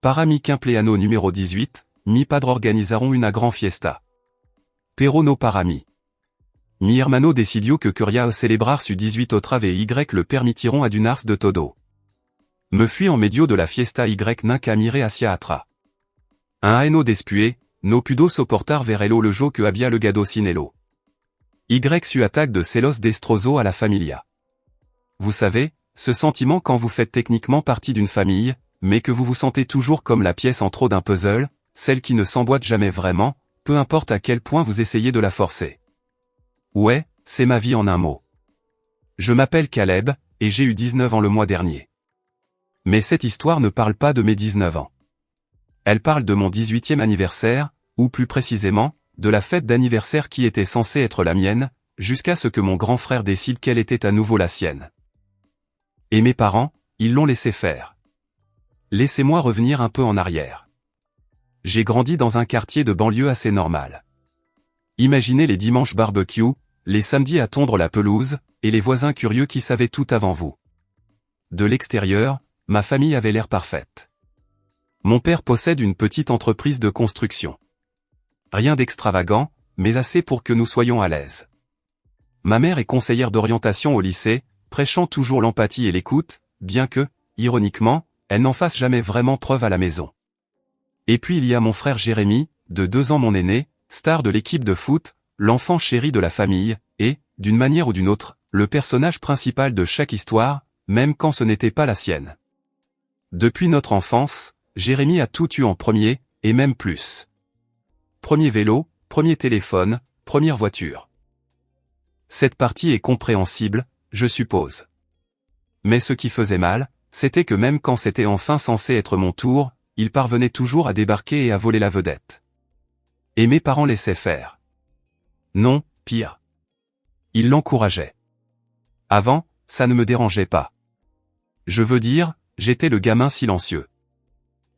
Para mi cumpleaños numéro 18, mi padre organizaron una gran fiesta. Pero no para mí. Mi hermano decidió que quería celebrar su 18 otra vez y le permitiront adunarse de todo. Me fui en medio de la fiesta y nunca miré hacia atrás. Un año después, no pudo soportar verlo le jour que había le gado sinelo. Y su attaque de celos destrozo à la familia. Vous savez, ce sentiment quand vous faites techniquement partie d'une famille, mais que vous vous sentez toujours comme la pièce en trop d'un puzzle, celle qui ne s'emboîte jamais vraiment, peu importe à quel point vous essayez de la forcer. Ouais, c'est ma vie en un mot. Je m'appelle Caleb, et j'ai eu 19 ans le mois dernier. Mais cette histoire ne parle pas de mes 19 ans. Elle parle de mon 18e anniversaire, ou plus précisément, de la fête d'anniversaire qui était censée être la mienne, jusqu'à ce que mon grand frère décide qu'elle était à nouveau la sienne. Et mes parents, ils l'ont laissé faire. Laissez-moi revenir un peu en arrière. J'ai grandi dans un quartier de banlieue assez normal. Imaginez les dimanches barbecue, les samedis à tondre la pelouse, et les voisins curieux qui savaient tout avant vous. De l'extérieur, ma famille avait l'air parfaite. Mon père possède une petite entreprise de construction. Rien d'extravagant, mais assez pour que nous soyons à l'aise. Ma mère est conseillère d'orientation au lycée, prêchant toujours l'empathie et l'écoute, bien que, ironiquement, elle n'en fasse jamais vraiment preuve à la maison. Et puis il y a mon frère Jérémy, de 2 ans mon aîné, star de l'équipe de foot, l'enfant chéri de la famille, et, d'une manière ou d'une autre, le personnage principal de chaque histoire, même quand ce n'était pas la sienne. Depuis notre enfance, Jérémy a tout eu en premier, et même plus. Premier vélo, premier téléphone, première voiture. Cette partie est compréhensible, je suppose. Mais ce qui faisait mal, c'était que même quand c'était enfin censé être mon tour, il parvenait toujours à débarquer et à voler la vedette. Et mes parents laissaient faire. Non, pire. Ils l'encourageaient. Avant, ça ne me dérangeait pas. Je veux dire, j'étais le gamin silencieux.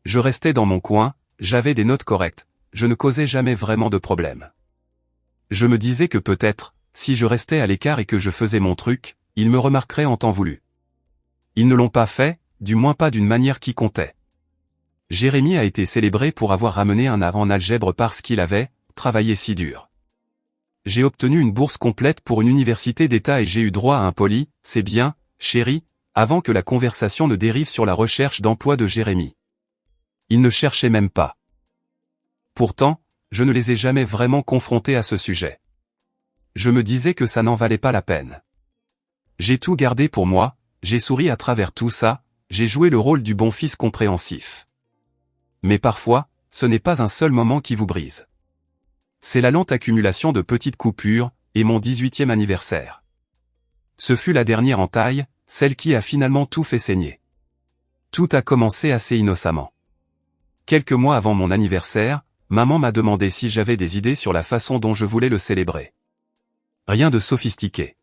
Je restais dans mon coin, j'avais des notes correctes, je ne causais jamais vraiment de problème. Je me disais que peut-être, si je restais à l'écart et que je faisais mon truc, ils me remarqueraient en temps voulu. Ils ne l'ont pas fait, du moins pas d'une manière qui comptait. Jérémy a été célébré pour avoir ramené un A en algèbre parce qu'il avait travaillé si dur. J'ai obtenu une bourse complète pour une université d'État et j'ai eu droit à un poli, c'est bien, chéri, avant que la conversation ne dérive sur la recherche d'emploi de Jérémy. Il ne cherchait même pas. Pourtant, je ne les ai jamais vraiment confrontés à ce sujet. Je me disais que ça n'en valait pas la peine. J'ai tout gardé pour moi, j'ai souri à travers tout ça, j'ai joué le rôle du bon fils compréhensif. Mais parfois, ce n'est pas un seul moment qui vous brise. C'est la lente accumulation de petites coupures, et mon 18e anniversaire. Ce fut la dernière entaille, celle qui a finalement tout fait saigner. Tout a commencé assez innocemment. Quelques mois avant mon anniversaire, maman m'a demandé si j'avais des idées sur la façon dont je voulais le célébrer. Rien de sophistiqué.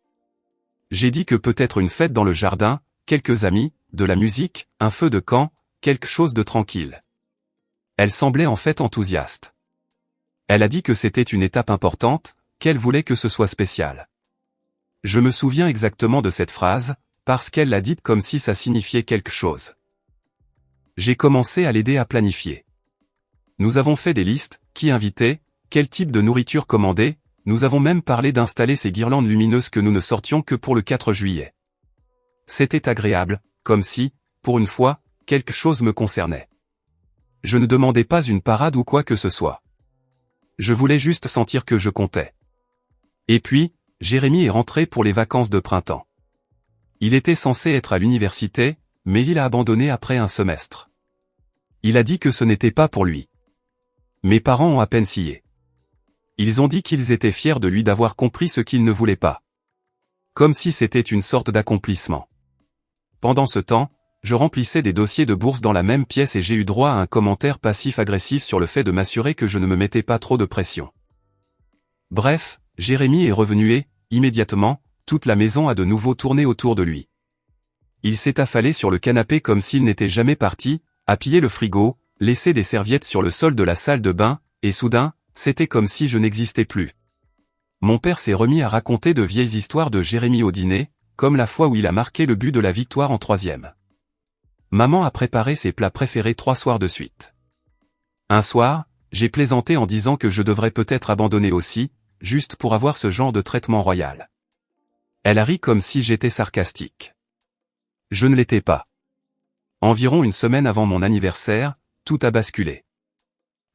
J'ai dit que peut-être une fête dans le jardin, quelques amis, de la musique, un feu de camp, quelque chose de tranquille. Elle semblait en fait enthousiaste. Elle a dit que c'était une étape importante, qu'elle voulait que ce soit spécial. Je me souviens exactement de cette phrase, parce qu'elle l'a dite comme si ça signifiait quelque chose. J'ai commencé à l'aider à planifier. Nous avons fait des listes, qui inviter, quel type de nourriture commander, nous avons même parlé d'installer ces guirlandes lumineuses que nous ne sortions que pour le 4 juillet. C'était agréable, comme si, pour une fois, quelque chose me concernait. Je ne demandais pas une parade ou quoi que ce soit. Je voulais juste sentir que je comptais. Et puis, Jérémy est rentré pour les vacances de printemps. Il était censé être à l'université, mais il a abandonné après un semestre. Il a dit que ce n'était pas pour lui. Mes parents ont à peine scié. Ils ont dit qu'ils étaient fiers de lui d'avoir compris ce qu'il ne voulait pas. Comme si c'était une sorte d'accomplissement. Pendant ce temps, je remplissais des dossiers de bourse dans la même pièce et j'ai eu droit à un commentaire passif-agressif sur le fait de m'assurer que je ne me mettais pas trop de pression. Bref, Jérémy est revenu et, immédiatement, toute la maison a de nouveau tourné autour de lui. Il s'est affalé sur le canapé comme s'il n'était jamais parti, a pillé le frigo, laissé des serviettes sur le sol de la salle de bain, et soudain, c'était comme si je n'existais plus. Mon père s'est remis à raconter de vieilles histoires de Jérémy au dîner, comme la fois où il a marqué le but de la victoire en 3e. Maman a préparé ses plats préférés 3 soirs de suite. Un soir, j'ai plaisanté en disant que je devrais peut-être abandonner aussi, juste pour avoir ce genre de traitement royal. Elle a ri comme si j'étais sarcastique. Je ne l'étais pas. Environ une semaine avant mon anniversaire, tout a basculé.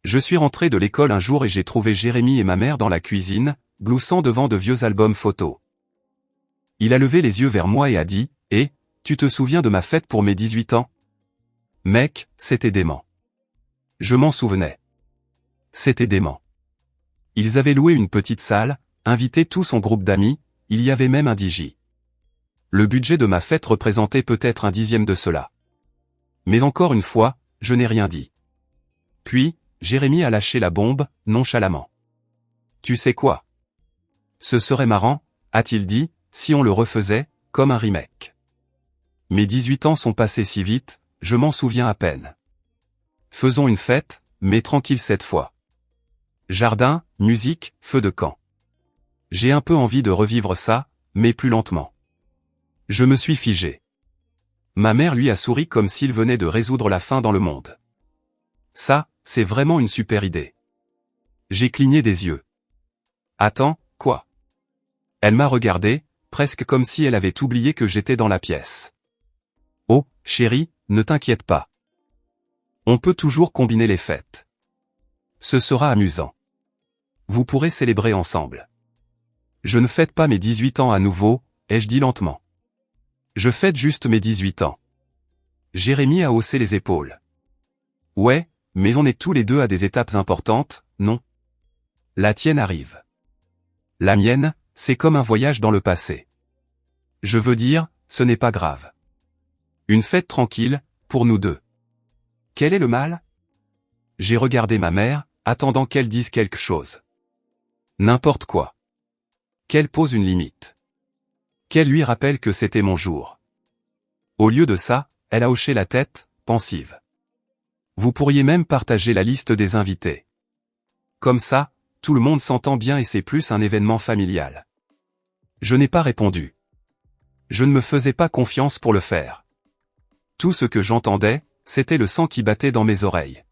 Je suis rentré de l'école un jour et j'ai trouvé Jérémy et ma mère dans la cuisine, gloussant devant de vieux albums photos. Il a levé les yeux vers moi et a dit « Eh, tu te souviens de ma fête pour mes 18 ans ?» Mec, c'était dément. Je m'en souvenais. C'était dément. Ils avaient loué une petite salle, invité tout son groupe d'amis, il y avait même un DJ. Le budget de ma fête représentait peut-être un dixième de cela. Mais encore une fois, je n'ai rien dit. Puis, Jérémy a lâché la bombe, nonchalamment. Tu sais quoi? Ce serait marrant, a-t-il dit, si on le refaisait, comme un remake. Mes 18 ans sont passés si vite, je m'en souviens à peine. Faisons une fête, mais tranquille cette fois. Jardin, musique, feu de camp. J'ai un peu envie de revivre ça, mais plus lentement. Je me suis figé. Ma mère lui a souri comme s'il venait de résoudre la faim dans le monde. Ça, c'est vraiment une super idée. J'ai cligné des yeux. Attends, quoi? Elle m'a regardé, presque comme si elle avait oublié que j'étais dans la pièce. Oh, chérie, ne t'inquiète pas. On peut toujours combiner les fêtes. Ce sera amusant. Vous pourrez célébrer ensemble. Je ne fête pas mes 18 ans à nouveau, ai-je dit lentement. Je fête juste mes 18 ans. Jérémy a haussé les épaules. Ouais, mais on est tous les deux à des étapes importantes, non? La tienne arrive. La mienne, c'est comme un voyage dans le passé. Je veux dire, ce n'est pas grave. Une fête tranquille, pour nous deux. Quel est le mal? J'ai regardé ma mère, attendant qu'elle dise quelque chose. N'importe quoi. Qu'elle pose une limite. Qu'elle lui rappelle que c'était mon jour. Au lieu de ça, elle a hoché la tête, pensive. Vous pourriez même partager la liste des invités. Comme ça, tout le monde s'entend bien et c'est plus un événement familial. Je n'ai pas répondu. Je ne me faisais pas confiance pour le faire. Tout ce que j'entendais, c'était le sang qui battait dans mes oreilles.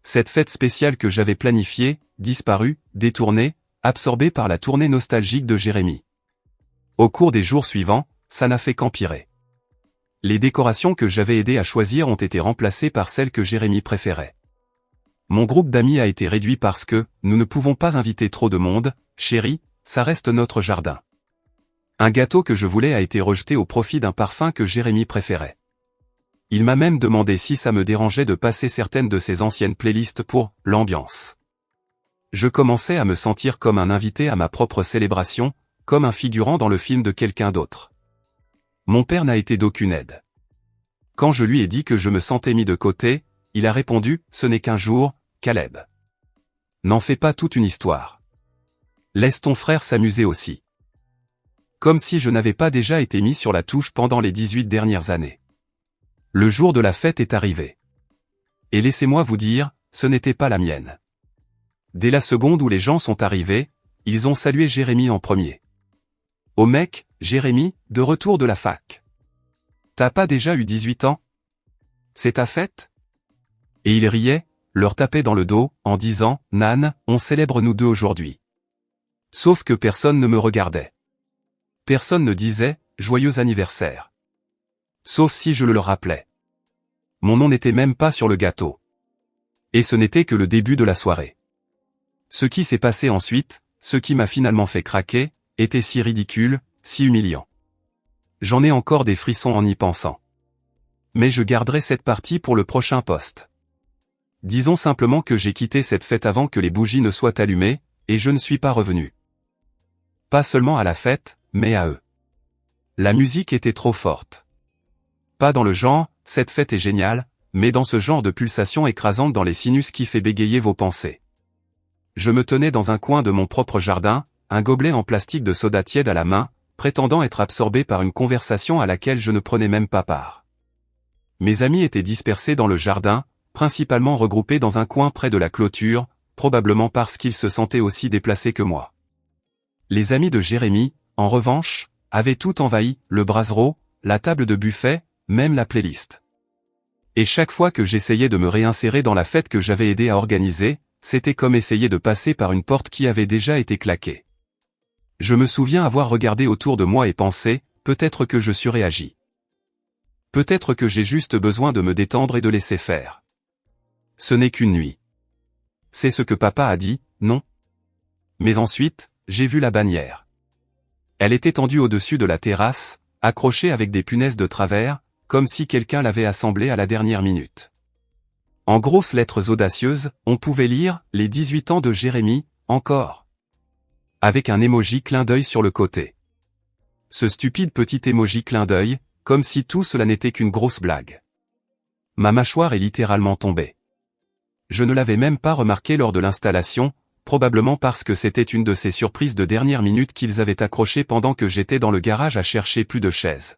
Cette fête spéciale que j'avais planifiée, disparue, détournée, absorbée par la tournée nostalgique de Jérémy. Au cours des jours suivants, ça n'a fait qu'empirer. Les décorations que j'avais aidé à choisir ont été remplacées par celles que Jérémy préférait. Mon groupe d'amis a été réduit parce que, nous ne pouvons pas inviter trop de monde, chérie, ça reste notre jardin. Un gâteau que je voulais a été rejeté au profit d'un parfum que Jérémy préférait. Il m'a même demandé si ça me dérangeait de passer certaines de ses anciennes playlists pour « l'ambiance ». Je commençais à me sentir comme un invité à ma propre célébration, comme un figurant dans le film de quelqu'un d'autre. Mon père n'a été d'aucune aide. Quand je lui ai dit que je me sentais mis de côté, il a répondu « Ce n'est qu'un jour, Caleb. N'en fais pas toute une histoire. Laisse ton frère s'amuser aussi. » Comme si je n'avais pas déjà été mis sur la touche pendant les 18 dernières années. Le jour de la fête est arrivé. Et laissez-moi vous dire, ce n'était pas la mienne. Dès la seconde où les gens sont arrivés, ils ont salué Jérémy en premier. Oh mec, Jérémy, de retour de la fac. T'as pas déjà eu 18 ans? C'est ta fête? Et il riait, leur tapait dans le dos, en disant, Nan, on célèbre nous deux aujourd'hui. Sauf que personne ne me regardait. Personne ne disait, joyeux anniversaire. Sauf si je le leur rappelais. Mon nom n'était même pas sur le gâteau. Et ce n'était que le début de la soirée. Ce qui s'est passé ensuite, ce qui m'a finalement fait craquer, était si ridicule, si humiliant. J'en ai encore des frissons en y pensant. Mais je garderai cette partie pour le prochain post. Disons simplement que j'ai quitté cette fête avant que les bougies ne soient allumées, et je ne suis pas revenu. Pas seulement à la fête, mais à eux. La musique était trop forte. Pas dans le genre, cette fête est géniale, mais dans ce genre de pulsation écrasante dans les sinus qui fait bégayer vos pensées. Je me tenais dans un coin de mon propre jardin, un gobelet en plastique de soda tiède à la main, prétendant être absorbé par une conversation à laquelle je ne prenais même pas part. Mes amis étaient dispersés dans le jardin, principalement regroupés dans un coin près de la clôture, probablement parce qu'ils se sentaient aussi déplacés que moi. Les amis de Jérémy, en revanche, avaient tout envahi, le brasero, la table de buffet, même la playlist. Et chaque fois que j'essayais de me réinsérer dans la fête que j'avais aidé à organiser, c'était comme essayer de passer par une porte qui avait déjà été claquée. Je me souviens avoir regardé autour de moi et pensé, peut-être que je surréagis. Peut-être que j'ai juste besoin de me détendre et de laisser faire. Ce n'est qu'une nuit. C'est ce que papa a dit, non? Mais ensuite, j'ai vu la bannière. Elle était tendue au-dessus de la terrasse, accrochée avec des punaises de travers, comme si quelqu'un l'avait assemblée à la dernière minute. En grosses lettres audacieuses, on pouvait lire « Les 18 ans de Jérémy, encore », avec un emoji clin d'œil sur le côté. Ce stupide petit emoji clin d'œil, comme si tout cela n'était qu'une grosse blague. Ma mâchoire est littéralement tombée. Je ne l'avais même pas remarqué lors de l'installation, probablement parce que c'était une de ces surprises de dernière minute qu'ils avaient accrochées pendant que j'étais dans le garage à chercher plus de chaises.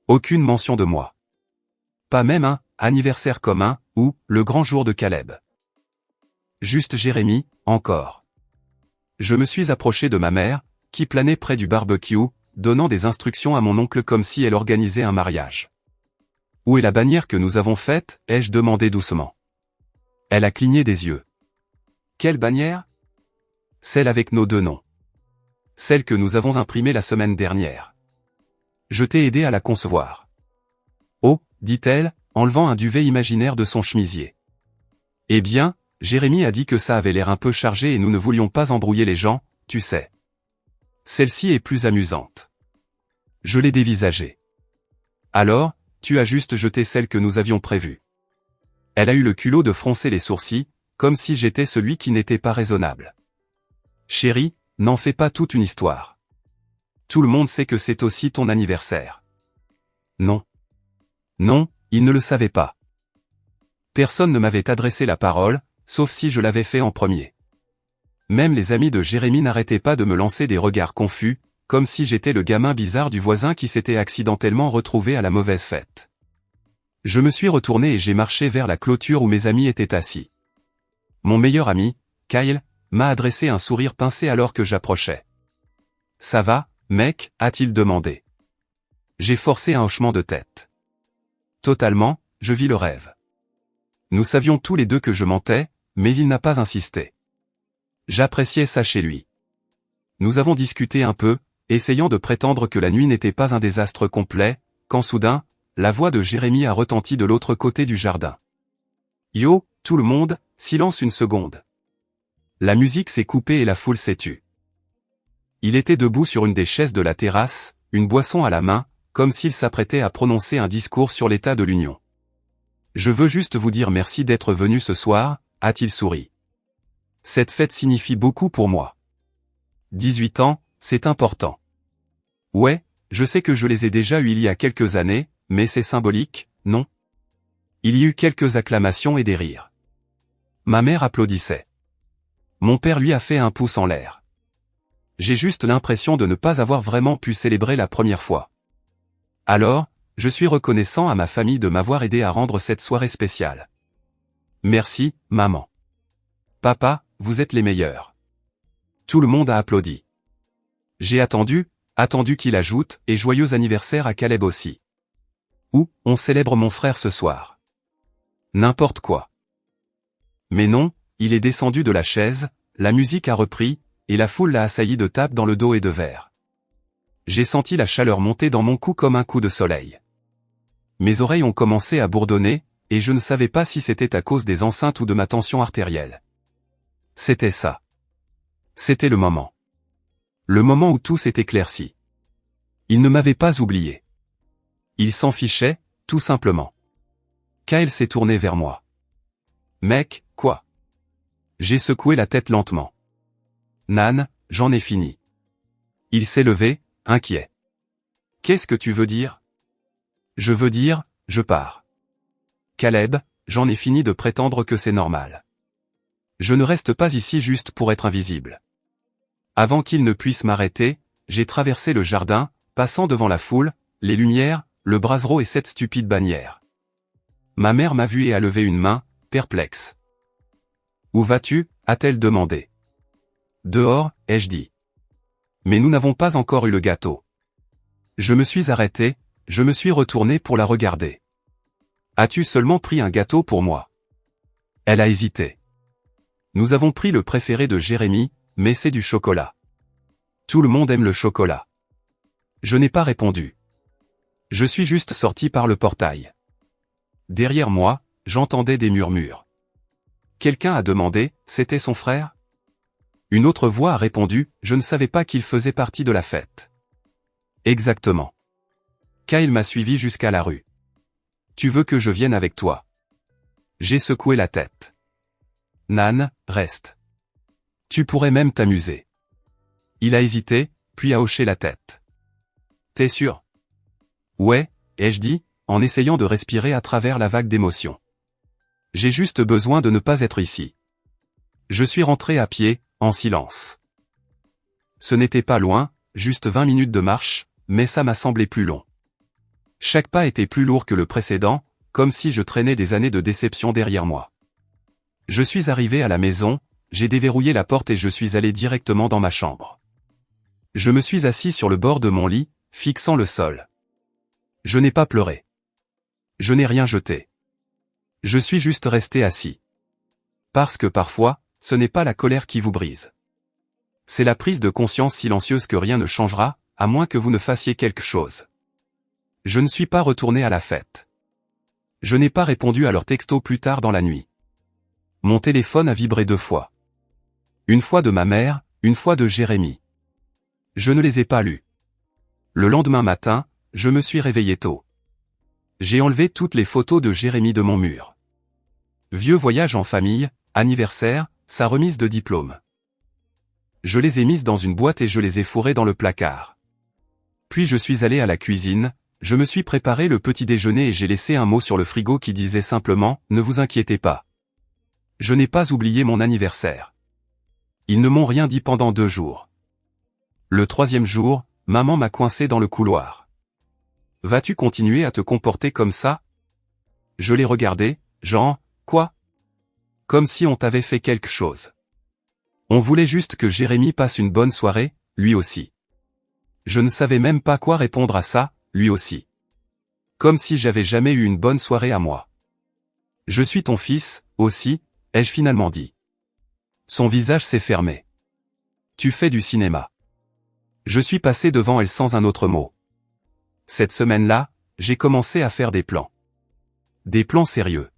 Aucune mention de moi. Pas même un « anniversaire commun » ou « le grand jour de Caleb ». Juste Jérémy, encore. Je me suis approché de ma mère, qui planait près du barbecue, donnant des instructions à mon oncle comme si elle organisait un mariage. « Où est la bannière que nous avons faite ?» ai-je demandé doucement. Elle a cligné des yeux. « Quelle bannière ?» Celle avec nos deux noms. Celle que nous avons imprimée la semaine dernière. Je t'ai aidé à la concevoir. Oh, dit-elle, enlevant un duvet imaginaire de son chemisier. Eh bien, Jérémy a dit que ça avait l'air un peu chargé et nous ne voulions pas embrouiller les gens, tu sais. Celle-ci est plus amusante. Je l'ai dévisagée. Alors, tu as juste jeté celle que nous avions prévue. Elle a eu le culot de froncer les sourcils, comme si j'étais celui qui n'était pas raisonnable. Chérie, n'en fais pas toute une histoire. Tout le monde sait que c'est aussi ton anniversaire. Non. Non, il ne le savait pas. Personne ne m'avait adressé la parole, sauf si je l'avais fait en premier. Même les amis de Jérémy n'arrêtaient pas de me lancer des regards confus, comme si j'étais le gamin bizarre du voisin qui s'était accidentellement retrouvé à la mauvaise fête. Je me suis retourné et j'ai marché vers la clôture où mes amis étaient assis. Mon meilleur ami, Kyle, m'a adressé un sourire pincé alors que j'approchais. « Ça va, mec ?» a-t-il demandé. J'ai forcé un hochement de tête. Totalement, je vis le rêve. Nous savions tous les deux que je mentais, mais il n'a pas insisté. J'appréciais ça chez lui. Nous avons discuté un peu, essayant de prétendre que la nuit n'était pas un désastre complet, quand soudain, la voix de Jérémy a retenti de l'autre côté du jardin. « Yo, tout le monde, silence une seconde. » La musique s'est coupée et la foule s'est tue. Il était debout sur une des chaises de la terrasse, une boisson à la main, comme s'il s'apprêtait à prononcer un discours sur l'état de l'Union. « Je veux juste vous dire merci d'être venu ce soir », a-t-il souri. « Cette fête signifie beaucoup pour moi. 18 ans, c'est important. Ouais, je sais que je les ai déjà eus il y a quelques années, mais c'est symbolique, non ? Il y eut quelques acclamations et des rires. Ma mère applaudissait. Mon père lui a fait un pouce en l'air. J'ai juste l'impression de ne pas avoir vraiment pu célébrer la première fois. Alors, je suis reconnaissant à ma famille de m'avoir aidé à rendre cette soirée spéciale. Merci, maman. Papa, vous êtes les meilleurs. Tout le monde a applaudi. J'ai attendu qu'il ajoute, et joyeux anniversaire à Caleb aussi. Ou, on célèbre mon frère ce soir. N'importe quoi. Mais non, il est descendu de la chaise, la musique a repris, et la foule l'a assailli de tapes dans le dos et de verres. J'ai senti la chaleur monter dans mon cou comme un coup de soleil. Mes oreilles ont commencé à bourdonner, et je ne savais pas si c'était à cause des enceintes ou de ma tension artérielle. C'était ça. C'était le moment. Le moment où tout s'est éclairci. Il ne m'avait pas oublié. Il s'en fichait, tout simplement. Kyle s'est tourné vers moi. Mec, quoi? J'ai secoué la tête lentement. Nan, j'en ai fini. Il s'est levé, inquiet. Qu'est-ce que tu veux dire? Je veux dire, je pars. Caleb, j'en ai fini de prétendre que c'est normal. Je ne reste pas ici juste pour être invisible. Avant qu'il ne puisse m'arrêter, j'ai traversé le jardin, passant devant la foule, les lumières, le brasero et cette stupide bannière. Ma mère m'a vu et a levé une main, perplexe. « Où vas-tu » a-t-elle demandé. « Dehors » ai-je dit. Mais nous n'avons pas encore eu le gâteau. Je me suis arrêté, je me suis retourné pour la regarder. As-tu seulement pris un gâteau pour moi? Elle a hésité. Nous avons pris le préféré de Jérémy, mais c'est du chocolat. Tout le monde aime le chocolat. Je n'ai pas répondu. Je suis juste sorti par le portail. Derrière moi, j'entendais des murmures. Quelqu'un a demandé, c'était son frère? Une autre voix a répondu, je ne savais pas qu'il faisait partie de la fête. Exactement. Kyle m'a suivi jusqu'à la rue. Tu veux que je vienne avec toi? J'ai secoué la tête. Nan, reste. Tu pourrais même t'amuser. Il a hésité, puis a hoché la tête. T'es sûr? Ouais, ai-je dit, en essayant de respirer à travers la vague d'émotions. J'ai juste besoin de ne pas être ici. Je suis rentré à pied, en silence. Ce n'était pas loin, juste 20 minutes de marche, mais ça m'a semblé plus long. Chaque pas était plus lourd que le précédent, comme si je traînais des années de déception derrière moi. Je suis arrivé à la maison, j'ai déverrouillé la porte et je suis allé directement dans ma chambre. Je me suis assis sur le bord de mon lit, fixant le sol. Je n'ai pas pleuré. Je n'ai rien jeté. Je suis juste resté assis. Parce que parfois, ce n'est pas la colère qui vous brise. C'est la prise de conscience silencieuse que rien ne changera, à moins que vous ne fassiez quelque chose. Je ne suis pas retourné à la fête. Je n'ai pas répondu à leurs textos plus tard dans la nuit. Mon téléphone a vibré 2 fois. Une fois de ma mère, une fois de Jérémy. Je ne les ai pas lus. Le lendemain matin, je me suis réveillé tôt. J'ai enlevé toutes les photos de Jérémy de mon mur. Vieux voyage en famille, anniversaire, sa remise de diplôme. Je les ai mises dans une boîte et je les ai fourrées dans le placard. Puis je suis allé à la cuisine, je me suis préparé le petit déjeuner et j'ai laissé un mot sur le frigo qui disait simplement « Ne vous inquiétez pas ». Je n'ai pas oublié mon anniversaire. Ils ne m'ont rien dit pendant 2 jours. Le 3e jour, maman m'a coincé dans le couloir. « Vas-tu continuer à te comporter comme ça ?» Je l'ai regardé, genre, quoi? Comme si on t'avait fait quelque chose. On voulait juste que Jérémy passe une bonne soirée, lui aussi. Je ne savais même pas quoi répondre à ça, lui aussi. Comme si j'avais jamais eu une bonne soirée à moi. Je suis ton fils, aussi, ai-je finalement dit. Son visage s'est fermé. Tu fais du cinéma. Je suis passé devant elle sans un autre mot. Cette semaine-là, j'ai commencé à faire des plans. Des plans sérieux.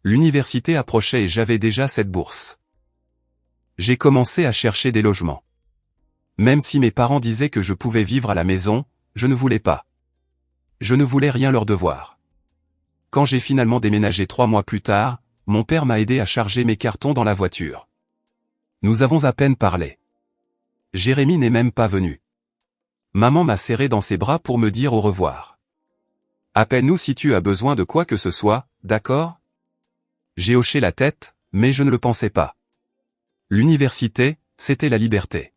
L'université approchait et j'avais déjà cette bourse. J'ai commencé à chercher des logements. Même si mes parents disaient que je pouvais vivre à la maison, je ne voulais pas. Je ne voulais rien leur devoir. Quand j'ai finalement déménagé 3 mois plus tard, mon père m'a aidé à charger mes cartons dans la voiture. Nous avons à peine parlé. Jérémy n'est même pas venu. Maman m'a serré dans ses bras pour me dire au revoir. Appelle-nous si tu as besoin de quoi que ce soit, d'accord? J'ai hoché la tête, mais je ne le pensais pas. L'université, c'était la liberté.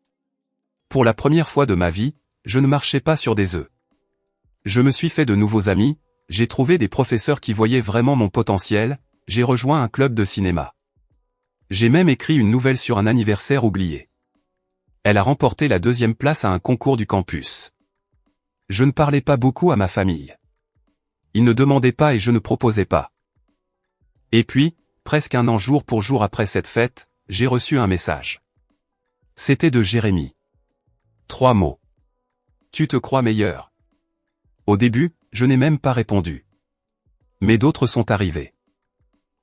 Pour la première fois de ma vie, je ne marchais pas sur des œufs. Je me suis fait de nouveaux amis, j'ai trouvé des professeurs qui voyaient vraiment mon potentiel, j'ai rejoint un club de cinéma. J'ai même écrit une nouvelle sur un anniversaire oublié. Elle a remporté la 2e place à un concours du campus. Je ne parlais pas beaucoup à ma famille. Ils ne demandaient pas et je ne proposais pas. Et puis, presque 1 an jour pour jour après cette fête, j'ai reçu un message. C'était de Jérémy. 3 mots. Tu te crois meilleur? Au début, je n'ai même pas répondu. Mais d'autres sont arrivés.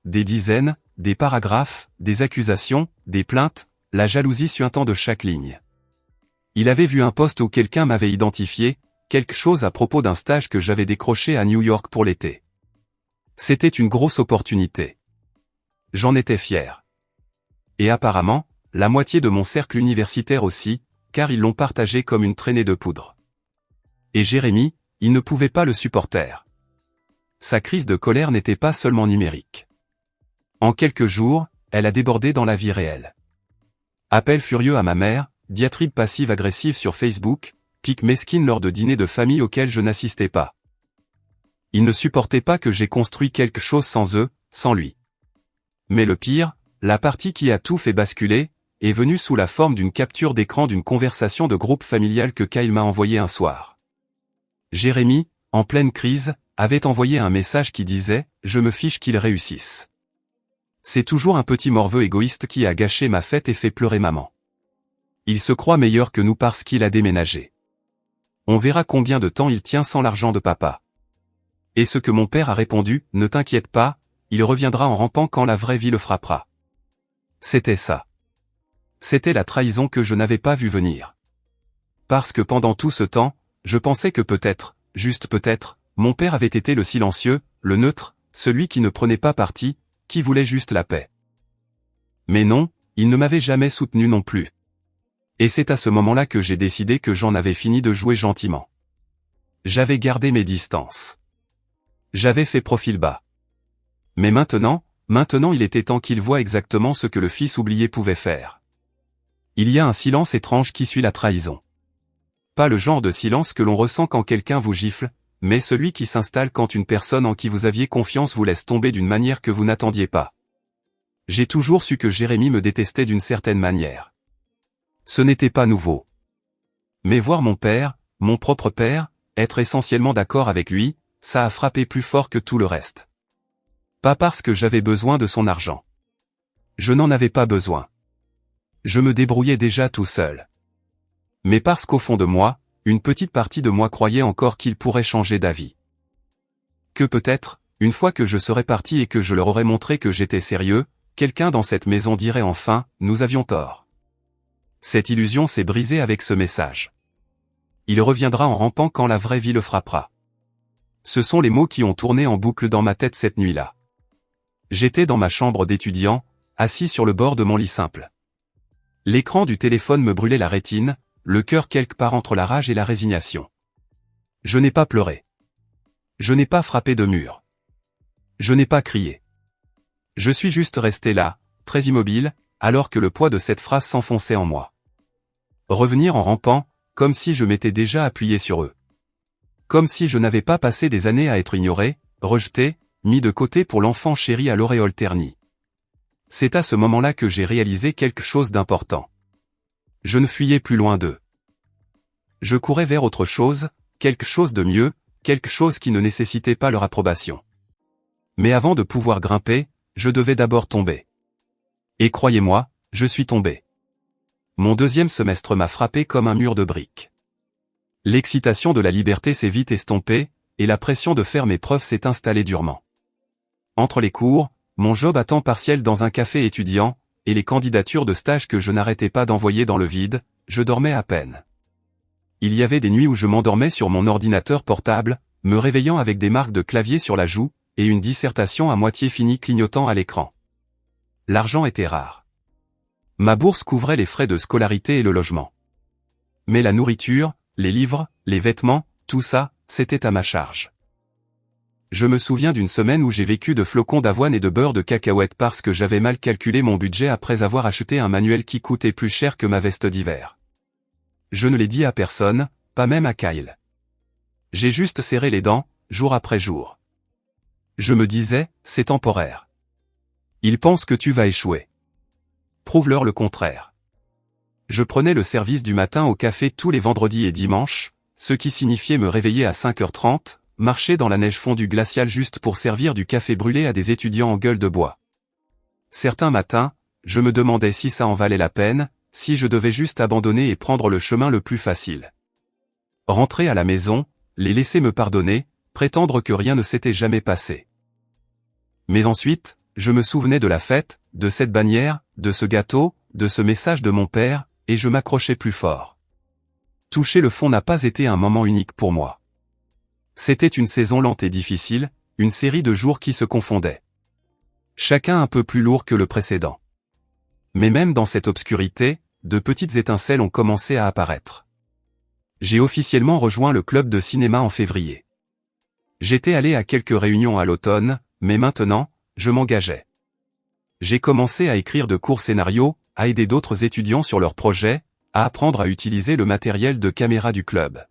Des dizaines, des paragraphes, des accusations, des plaintes, la jalousie suintant de chaque ligne. Il avait vu un post où quelqu'un m'avait identifié, quelque chose à propos d'un stage que j'avais décroché à New York pour l'été. C'était une grosse opportunité. J'en étais fier. Et apparemment, la moitié de mon cercle universitaire aussi, car ils l'ont partagé comme une traînée de poudre. Et Jérémy, il ne pouvait pas le supporter. Sa crise de colère n'était pas seulement numérique. En quelques jours, elle a débordé dans la vie réelle. Appel furieux à ma mère, diatribe passive-agressive sur Facebook, pique mesquine lors de dîners de famille auxquels je n'assistais pas. Il ne supportait pas que j'ai construit quelque chose sans eux, sans lui. Mais le pire, la partie qui a tout fait basculer, est venue sous la forme d'une capture d'écran d'une conversation de groupe familial que Kyle m'a envoyée un soir. Jérémy, en pleine crise, avait envoyé un message qui disait « Je me fiche qu'ils réussissent ». C'est toujours un petit morveux égoïste qui a gâché ma fête et fait pleurer maman. Il se croit meilleur que nous parce qu'il a déménagé. On verra combien de temps il tient sans l'argent de papa. Et ce que mon père a répondu, ne t'inquiète pas, il reviendra en rampant quand la vraie vie le frappera. C'était ça. C'était la trahison que je n'avais pas vu venir. Parce que pendant tout ce temps, je pensais que peut-être, juste peut-être, mon père avait été le silencieux, le neutre, celui qui ne prenait pas parti, qui voulait juste la paix. Mais non, il ne m'avait jamais soutenu non plus. Et c'est à ce moment-là que j'ai décidé que j'en avais fini de jouer gentiment. J'avais gardé mes distances. J'avais fait profil bas. Mais maintenant il était temps qu'il voie exactement ce que le fils oublié pouvait faire. Il y a un silence étrange qui suit la trahison. Pas le genre de silence que l'on ressent quand quelqu'un vous gifle, mais celui qui s'installe quand une personne en qui vous aviez confiance vous laisse tomber d'une manière que vous n'attendiez pas. J'ai toujours su que Jérémy me détestait d'une certaine manière. Ce n'était pas nouveau. Mais voir mon père, mon propre père, être essentiellement d'accord avec lui, ça a frappé plus fort que tout le reste. Pas parce que j'avais besoin de son argent. Je n'en avais pas besoin. Je me débrouillais déjà tout seul. Mais parce qu'au fond de moi, une petite partie de moi croyait encore qu'il pourrait changer d'avis. Que peut-être, une fois que je serais parti et que je leur aurais montré que j'étais sérieux, quelqu'un dans cette maison dirait enfin, nous avions tort. Cette illusion s'est brisée avec ce message. Il reviendra en rampant quand la vraie vie le frappera. Ce sont les mots qui ont tourné en boucle dans ma tête cette nuit-là. J'étais dans ma chambre d'étudiant, assis sur le bord de mon lit simple. L'écran du téléphone me brûlait la rétine, le cœur quelque part entre la rage et la résignation. Je n'ai pas pleuré. Je n'ai pas frappé de mur. Je n'ai pas crié. Je suis juste resté là, très immobile, alors que le poids de cette phrase s'enfonçait en moi. Revenir en rampant, comme si je m'étais déjà appuyé sur eux. Comme si je n'avais pas passé des années à être ignoré, rejeté, mis de côté pour l'enfant chéri à l'auréole ternie. C'est à ce moment-là que j'ai réalisé quelque chose d'important. Je ne fuyais plus loin d'eux. Je courais vers autre chose, quelque chose de mieux, quelque chose qui ne nécessitait pas leur approbation. Mais avant de pouvoir grimper, je devais d'abord tomber. Et croyez-moi, je suis tombé. Mon deuxième semestre m'a frappé comme un mur de briques. L'excitation de la liberté s'est vite estompée, et la pression de faire mes preuves s'est installée durement. Entre les cours, mon job à temps partiel dans un café étudiant, et les candidatures de stage que je n'arrêtais pas d'envoyer dans le vide, je dormais à peine. Il y avait des nuits où je m'endormais sur mon ordinateur portable, me réveillant avec des marques de clavier sur la joue, et une dissertation à moitié finie clignotant à l'écran. L'argent était rare. Ma bourse couvrait les frais de scolarité et le logement. Mais la nourriture, les livres, les vêtements, tout ça, c'était à ma charge. Je me souviens d'une semaine où j'ai vécu de flocons d'avoine et de beurre de cacahuète parce que j'avais mal calculé mon budget après avoir acheté un manuel qui coûtait plus cher que ma veste d'hiver. Je ne l'ai dit à personne, pas même à Kyle. J'ai juste serré les dents, jour après jour. Je me disais, c'est temporaire. Ils pensent que tu vas échouer. Prouve-leur le contraire. Je prenais le service du matin au café tous les vendredis et dimanches, ce qui signifiait me réveiller à 5h30, marcher dans la neige fondue glaciale juste pour servir du café brûlé à des étudiants en gueule de bois. Certains matins, je me demandais si ça en valait la peine, si je devais juste abandonner et prendre le chemin le plus facile. Rentrer à la maison, les laisser me pardonner, prétendre que rien ne s'était jamais passé. Mais ensuite, je me souvenais de la fête, de cette bannière, de ce gâteau, de ce message de mon père, et je m'accrochais plus fort. Toucher le fond n'a pas été un moment unique pour moi. C'était une saison lente et difficile, une série de jours qui se confondaient. Chacun un peu plus lourd que le précédent. Mais même dans cette obscurité, de petites étincelles ont commencé à apparaître. J'ai officiellement rejoint le club de cinéma en février. J'étais allé à quelques réunions à l'automne, mais maintenant, je m'engageais. J'ai commencé à écrire de courts scénarios, à aider d'autres étudiants sur leurs projets, à apprendre à utiliser le matériel de caméra du club.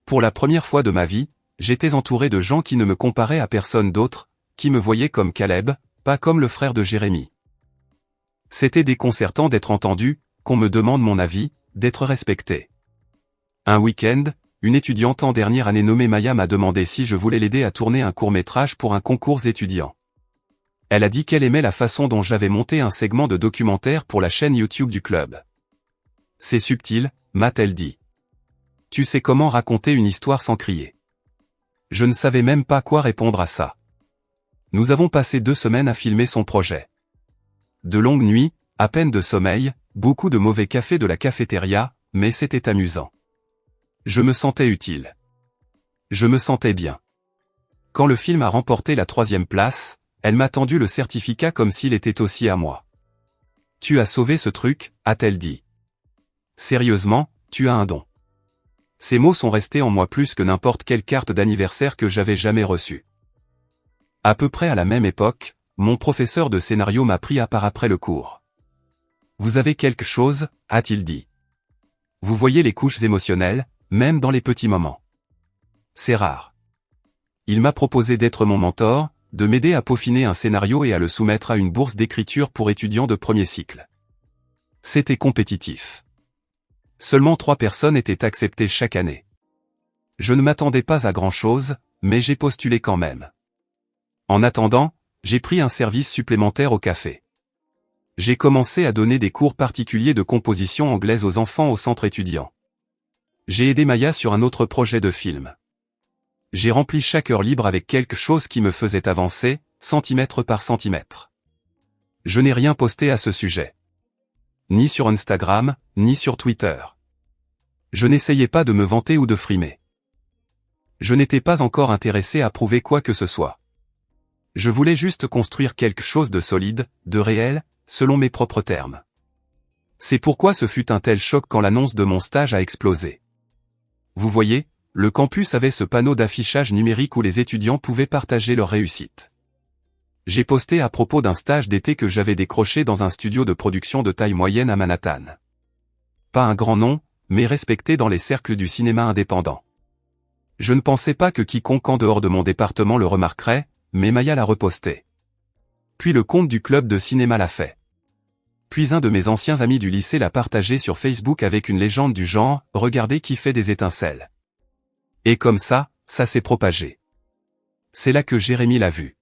Pour la première fois de ma vie, j'étais entouré de gens qui ne me comparaient à personne d'autre, qui me voyaient comme Caleb, pas comme le frère de Jérémy. C'était déconcertant d'être entendu, qu'on me demande mon avis, d'être respecté. Un week-end, une étudiante en dernière année nommée Maya m'a demandé si je voulais l'aider à tourner un court-métrage pour un concours étudiant. Elle a dit qu'elle aimait la façon dont j'avais monté un segment de documentaire pour la chaîne YouTube du club. C'est subtil, m'a-t-elle dit. Tu sais comment raconter une histoire sans crier. Je ne savais même pas quoi répondre à ça. Nous avons passé 2 semaines à filmer son projet. De longues nuits, à peine de sommeil, beaucoup de mauvais café de la cafétéria, mais c'était amusant. Je me sentais utile. Je me sentais bien. Quand le film a remporté la 3e place, elle m'a tendu le certificat comme s'il était aussi à moi. Tu as sauvé ce truc, a-t-elle dit. Sérieusement, tu as un don. Ces mots sont restés en moi plus que n'importe quelle carte d'anniversaire que j'avais jamais reçue. À peu près à la même époque, mon professeur de scénario m'a pris à part après le cours. Vous avez quelque chose, a-t-il dit. Vous voyez les couches émotionnelles, même dans les petits moments. C'est rare. Il m'a proposé d'être mon mentor, de m'aider à peaufiner un scénario et à le soumettre à une bourse d'écriture pour étudiants de premier cycle. C'était compétitif. Seulement 3 personnes étaient acceptées chaque année. Je ne m'attendais pas à grand-chose, mais j'ai postulé quand même. En attendant, j'ai pris un service supplémentaire au café. J'ai commencé à donner des cours particuliers de composition anglaise aux enfants au centre étudiant. J'ai aidé Maya sur un autre projet de film. J'ai rempli chaque heure libre avec quelque chose qui me faisait avancer, centimètre par centimètre. Je n'ai rien posté à ce sujet. Ni sur Instagram, ni sur Twitter. Je n'essayais pas de me vanter ou de frimer. Je n'étais pas encore intéressé à prouver quoi que ce soit. Je voulais juste construire quelque chose de solide, de réel, selon mes propres termes. C'est pourquoi ce fut un tel choc quand l'annonce de mon stage a explosé. Vous voyez, le campus avait ce panneau d'affichage numérique où les étudiants pouvaient partager leur réussite. J'ai posté à propos d'un stage d'été que j'avais décroché dans un studio de production de taille moyenne à Manhattan. Pas un grand nom, mais respecté dans les cercles du cinéma indépendant. Je ne pensais pas que quiconque en dehors de mon département le remarquerait, mais Maya l'a reposté. Puis le compte du club de cinéma l'a fait. Puis un de mes anciens amis du lycée l'a partagé sur Facebook avec une légende du genre « Regardez qui fait des étincelles ». Et comme ça s'est propagé. C'est là que Jérémy l'a vu.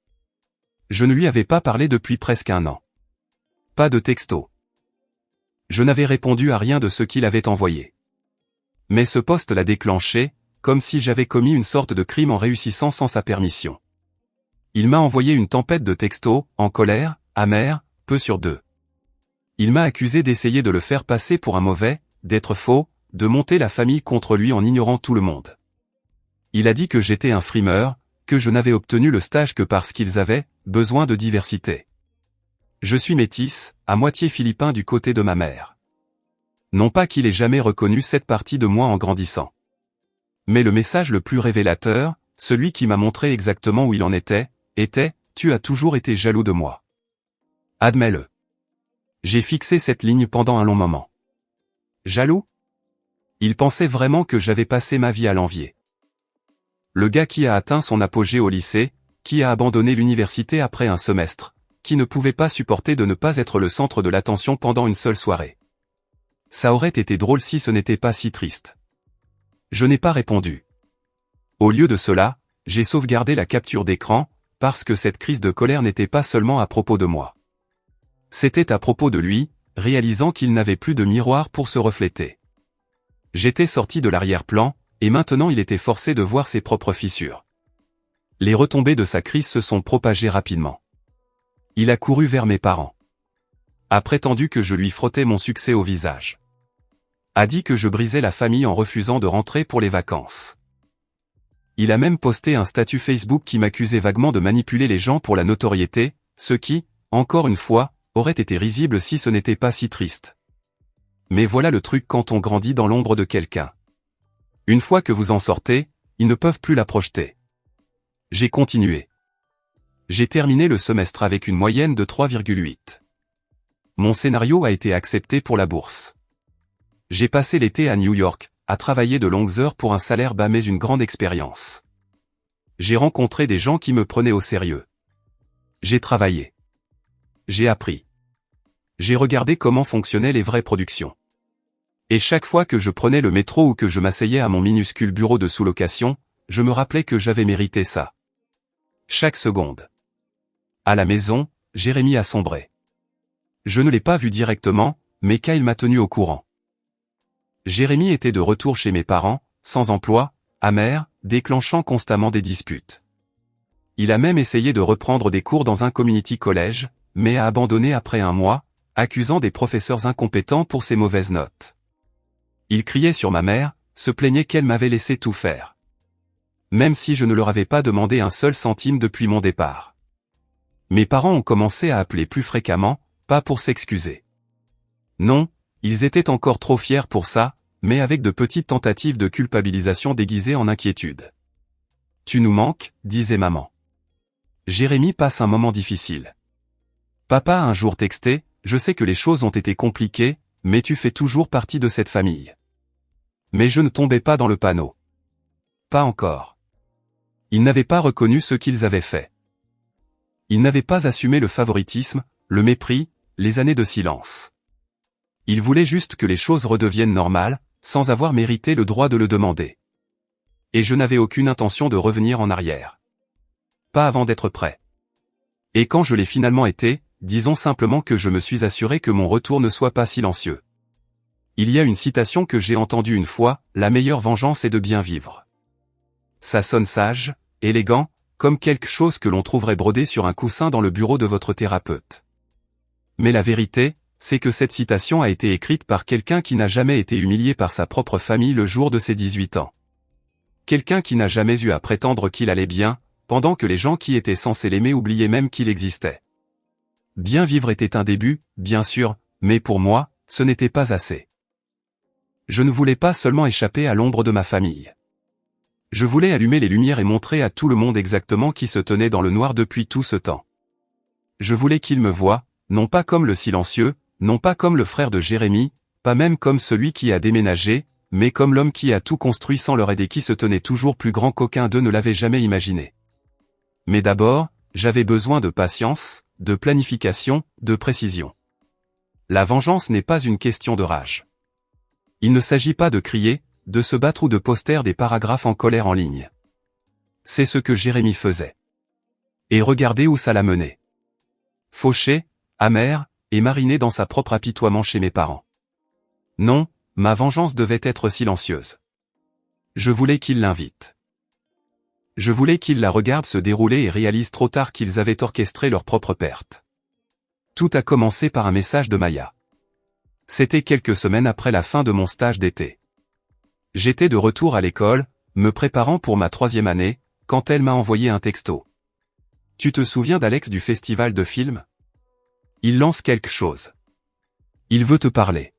Je ne lui avais pas parlé depuis presque 1 an. Pas de texto. Je n'avais répondu à rien de ce qu'il avait envoyé. Mais ce post l'a déclenché, comme si j'avais commis une sorte de crime en réussissant sans sa permission. Il m'a envoyé une tempête de textos, en colère, amer, peu sur 2. Il m'a accusé d'essayer de le faire passer pour un mauvais, d'être faux, de monter la famille contre lui en ignorant tout le monde. Il a dit que j'étais un frimeur, que je n'avais obtenu le stage que parce qu'ils avaient besoin de diversité. Je suis métisse, à moitié philippin du côté de ma mère. Non pas qu'il ait jamais reconnu cette partie de moi en grandissant. Mais le message le plus révélateur, celui qui m'a montré exactement où il en était, « Tu as toujours été jaloux de moi. Admets-le. » J'ai fixé cette ligne pendant un long moment. Jaloux? Il pensait vraiment que j'avais passé ma vie à l'envier. Le gars qui a atteint son apogée au lycée, qui a abandonné l'université après un semestre, qui ne pouvait pas supporter de ne pas être le centre de l'attention pendant une seule soirée. Ça aurait été drôle si ce n'était pas si triste. Je n'ai pas répondu. Au lieu de cela, j'ai sauvegardé la capture d'écran, parce que cette crise de colère n'était pas seulement à propos de moi. C'était à propos de lui, réalisant qu'il n'avait plus de miroir pour se refléter. J'étais sorti de l'arrière-plan, et maintenant il était forcé de voir ses propres fissures. Les retombées de sa crise se sont propagées rapidement. Il a couru vers mes parents. A prétendu que je lui frottais mon succès au visage. A dit que je brisais la famille en refusant de rentrer pour les vacances. Il a même posté un statut Facebook qui m'accusait vaguement de manipuler les gens pour la notoriété, ce qui, encore une fois, aurait été risible si ce n'était pas si triste. Mais voilà le truc quand on grandit dans l'ombre de quelqu'un. Une fois que vous en sortez, ils ne peuvent plus la projeter. J'ai continué. J'ai terminé le semestre avec une moyenne de 3,8. Mon scénario a été accepté pour la bourse. J'ai passé l'été à New York, à travailler de longues heures pour un salaire bas mais une grande expérience. J'ai rencontré des gens qui me prenaient au sérieux. J'ai travaillé. J'ai appris. J'ai regardé comment fonctionnaient les vraies productions. Et chaque fois que je prenais le métro ou que je m'asseyais à mon minuscule bureau de sous-location, je me rappelais que j'avais mérité ça. Chaque seconde. À la maison, Jérémy a sombré. Je ne l'ai pas vu directement, mais Kyle m'a tenu au courant. Jérémy était de retour chez mes parents, sans emploi, amer, déclenchant constamment des disputes. Il a même essayé de reprendre des cours dans un community college, mais a abandonné après un mois, accusant des professeurs incompétents pour ses mauvaises notes. Il criait sur ma mère, se plaignait qu'elle m'avait laissé tout faire. Même si je ne leur avais pas demandé un seul centime depuis mon départ. Mes parents ont commencé à appeler plus fréquemment, pas pour s'excuser. Non, ils étaient encore trop fiers pour ça, mais avec de petites tentatives de culpabilisation déguisées en inquiétude. « Tu nous manques », disait maman. Jérémy passe un moment difficile. Papa a un jour texté, « Je sais que les choses ont été compliquées, mais tu fais toujours partie de cette famille. » Mais je ne tombais pas dans le panneau. Pas encore. Ils n'avaient pas reconnu ce qu'ils avaient fait. Ils n'avaient pas assumé le favoritisme, le mépris, les années de silence. Ils voulaient juste que les choses redeviennent normales, sans avoir mérité le droit de le demander. Et je n'avais aucune intention de revenir en arrière. Pas avant d'être prêt. Et quand je l'ai finalement été, disons simplement que je me suis assuré que mon retour ne soit pas silencieux. Il y a une citation que j'ai entendue une fois, « La meilleure vengeance est de bien vivre ». Ça sonne sage, élégant, comme quelque chose que l'on trouverait brodé sur un coussin dans le bureau de votre thérapeute. Mais la vérité, c'est que cette citation a été écrite par quelqu'un qui n'a jamais été humilié par sa propre famille le jour de ses 18 ans. Quelqu'un qui n'a jamais eu à prétendre qu'il allait bien, pendant que les gens qui étaient censés l'aimer oubliaient même qu'il existait. Bien vivre était un début, bien sûr, mais pour moi, ce n'était pas assez. Je ne voulais pas seulement échapper à l'ombre de ma famille. Je voulais allumer les lumières et montrer à tout le monde exactement qui se tenait dans le noir depuis tout ce temps. Je voulais qu'ils me voient, non pas comme le silencieux, non pas comme le frère de Jérémy, pas même comme celui qui a déménagé, mais comme l'homme qui a tout construit sans leur aide et qui se tenait toujours plus grand qu'aucun d'eux ne l'avait jamais imaginé. Mais d'abord, j'avais besoin de patience, de planification, de précision. La vengeance n'est pas une question de rage. Il ne s'agit pas de crier, de se battre ou de poster des paragraphes en colère en ligne. C'est ce que Jérémy faisait. Et regardez où ça l'a mené. Fauché, amer, et mariné dans sa propre apitoiement chez mes parents. Non, ma vengeance devait être silencieuse. Je voulais qu'il l'invite. Je voulais qu'il la regarde se dérouler et réalise trop tard qu'ils avaient orchestré leur propre perte. Tout a commencé par un message de Maya. C'était quelques semaines après la fin de mon stage d'été. J'étais de retour à l'école, me préparant pour ma 3e année, quand elle m'a envoyé un texto. « Tu te souviens d'Alex du festival de films ? Il lance quelque chose. Il veut te parler. »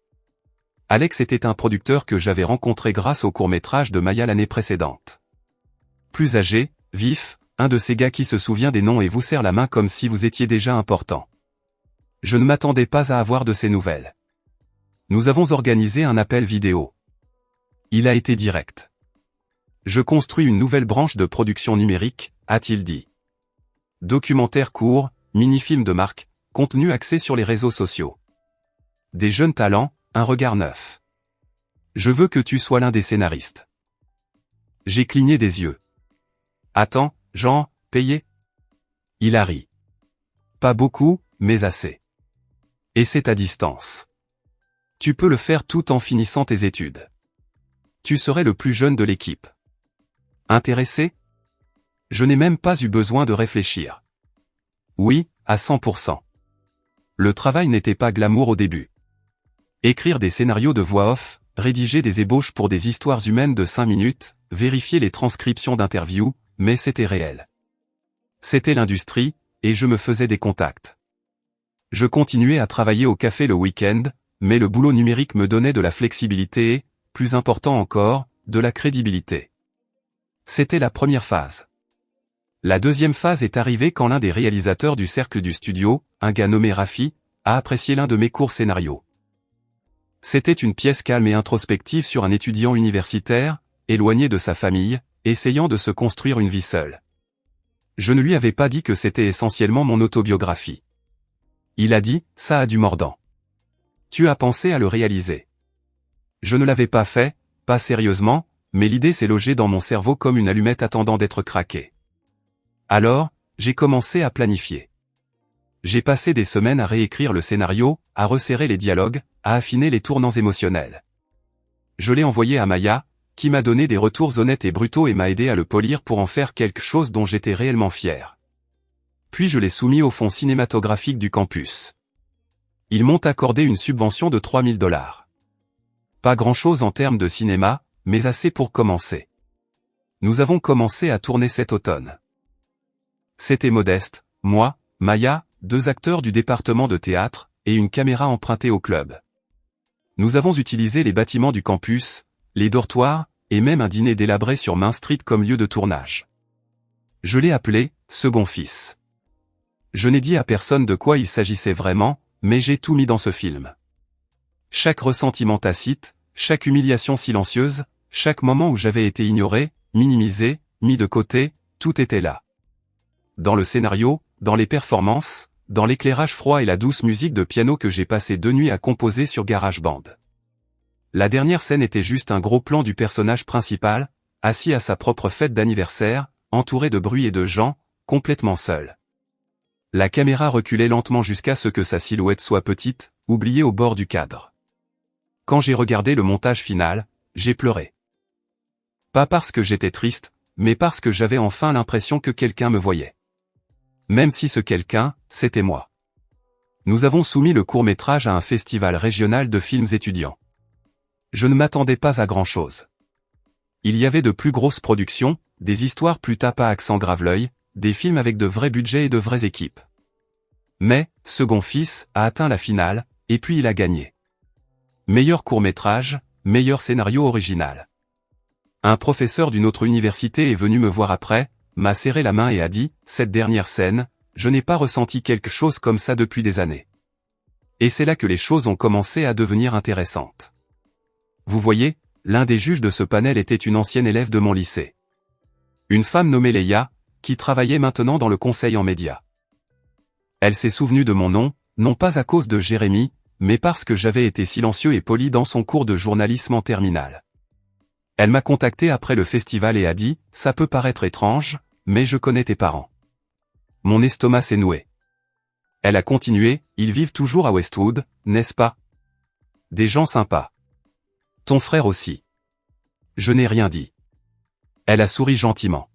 Alex était un producteur que j'avais rencontré grâce au court-métrage de Maya l'année précédente. Plus âgé, vif, un de ces gars qui se souvient des noms et vous serre la main comme si vous étiez déjà important. Je ne m'attendais pas à avoir de ses nouvelles. Nous avons organisé un appel vidéo. Il a été direct. « Je construis une nouvelle branche de production numérique », a-t-il dit. Documentaire court, mini-film de marque, contenu axé sur les réseaux sociaux. Des jeunes talents, un regard neuf. Je veux que tu sois l'un des scénaristes. J'ai cligné des yeux. Attends, Jean, payé ? Il a ri. Pas beaucoup, mais assez. Et c'est à distance. Tu peux le faire tout en finissant tes études. Tu serais le plus jeune de l'équipe. Intéressé ? Je n'ai même pas eu besoin de réfléchir. Oui, à 100%. Le travail n'était pas glamour au début. Écrire des scénarios de voix off, rédiger des ébauches pour des histoires humaines de 5 minutes, vérifier les transcriptions d'interviews, mais c'était réel. C'était l'industrie, et je me faisais des contacts. Je continuais à travailler au café le week-end, mais le boulot numérique me donnait de la flexibilité et, plus important encore, de la crédibilité. C'était la première phase. La deuxième phase est arrivée quand l'un des réalisateurs du cercle du studio, un gars nommé Rafi, a apprécié l'un de mes courts scénarios. C'était une pièce calme et introspective sur un étudiant universitaire, éloigné de sa famille, essayant de se construire une vie seule. Je ne lui avais pas dit que c'était essentiellement mon autobiographie. Il a dit, ça a du mordant. Tu as pensé à le réaliser. Je ne l'avais pas fait, pas sérieusement, mais l'idée s'est logée dans mon cerveau comme une allumette attendant d'être craquée. Alors, j'ai commencé à planifier. J'ai passé des semaines à réécrire le scénario, à resserrer les dialogues, à affiner les tournants émotionnels. Je l'ai envoyé à Maya, qui m'a donné des retours honnêtes et brutaux et m'a aidé à le polir pour en faire quelque chose dont j'étais réellement fier. Puis je l'ai soumis au fonds cinématographique du campus. Ils m'ont accordé une subvention de 3000 $. Pas grand-chose en termes de cinéma, mais assez pour commencer. Nous avons commencé à tourner cet automne. C'était modeste, moi, Maya, 2 acteurs du département de théâtre, et une caméra empruntée au club. Nous avons utilisé les bâtiments du campus, les dortoirs, et même un dîner délabré sur Main Street comme lieu de tournage. Je l'ai appelé « Second Fils ». Je n'ai dit à personne de quoi il s'agissait vraiment, mais j'ai tout mis dans ce film. Chaque ressentiment tacite, chaque humiliation silencieuse, chaque moment où j'avais été ignoré, minimisé, mis de côté, tout était là. Dans le scénario, dans les performances, dans l'éclairage froid et la douce musique de piano que j'ai passé 2 nuits à composer sur GarageBand. La dernière scène était juste un gros plan du personnage principal, assis à sa propre fête d'anniversaire, entouré de bruit et de gens, complètement seul. La caméra reculait lentement jusqu'à ce que sa silhouette soit petite, oubliée au bord du cadre. Quand j'ai regardé le montage final, j'ai pleuré. Pas parce que j'étais triste, mais parce que j'avais enfin l'impression que quelqu'un me voyait. Même si ce quelqu'un, c'était moi. Nous avons soumis le court-métrage à un festival régional de films étudiants. Je ne m'attendais pas à grand-chose. Il y avait de plus grosses productions, des histoires plus tape à accent grave-l'œil, des films avec de vrais budgets et de vraies équipes. Mais, Second Fils a atteint la finale, et puis il a gagné. Meilleur court-métrage, meilleur scénario original. Un professeur d'une autre université est venu me voir après, m'a serré la main et a dit, cette dernière scène, je n'ai pas ressenti quelque chose comme ça depuis des années. Et c'est là que les choses ont commencé à devenir intéressantes. Vous voyez, l'un des juges de ce panel était une ancienne élève de mon lycée. Une femme nommée Leia, qui travaillait maintenant dans le conseil en médias. Elle s'est souvenue de mon nom, non pas à cause de Jérémy, mais parce que j'avais été silencieux et poli dans son cours de journalisme en terminale. Elle m'a contacté après le festival et a dit, ça peut paraître étrange, mais je connais tes parents. Mon estomac s'est noué. Elle a continué, ils vivent toujours à Westwood, n'est-ce pas? Des gens sympas. Ton frère aussi. Je n'ai rien dit. Elle a souri gentiment.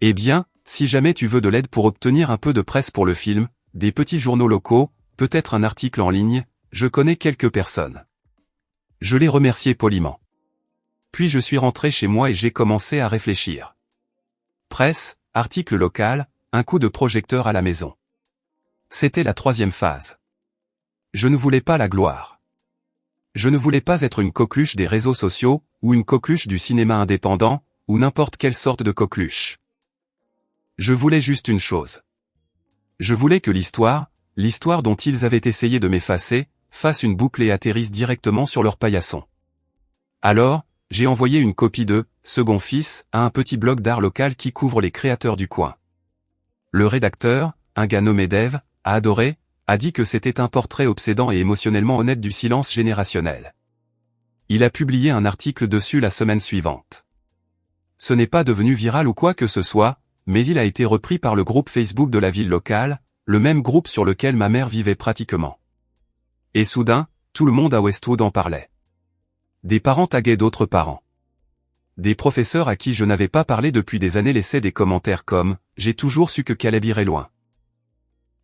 Eh bien, si jamais tu veux de l'aide pour obtenir un peu de presse pour le film, des petits journaux locaux, peut-être un article en ligne, je connais quelques personnes. Je l'ai remercié poliment. Puis je suis rentré chez moi et j'ai commencé à réfléchir. Presse, article local, un coup de projecteur à la maison. C'était la 3e phase. Je ne voulais pas la gloire. Je ne voulais pas être une coqueluche des réseaux sociaux, ou une coqueluche du cinéma indépendant, ou n'importe quelle sorte de coqueluche. Je voulais juste une chose. Je voulais que l'histoire dont ils avaient essayé de m'effacer, fasse une boucle et atterrisse directement sur leur paillasson. Alors, j'ai envoyé une copie de « Second Fils » à un petit blog d'art local qui couvre les créateurs du coin. Le rédacteur, un gars nommé Dave, a adoré, a dit que c'était un portrait obsédant et émotionnellement honnête du silence générationnel. Il a publié un article dessus la semaine suivante. Ce n'est pas devenu viral ou quoi que ce soit, mais il a été repris par le groupe Facebook de la ville locale, le même groupe sur lequel ma mère vivait pratiquement. Et soudain, tout le monde à Westwood en parlait. Des parents taguaient d'autres parents. Des professeurs à qui je n'avais pas parlé depuis des années laissaient des commentaires comme « J'ai toujours su que Caleb irait loin ».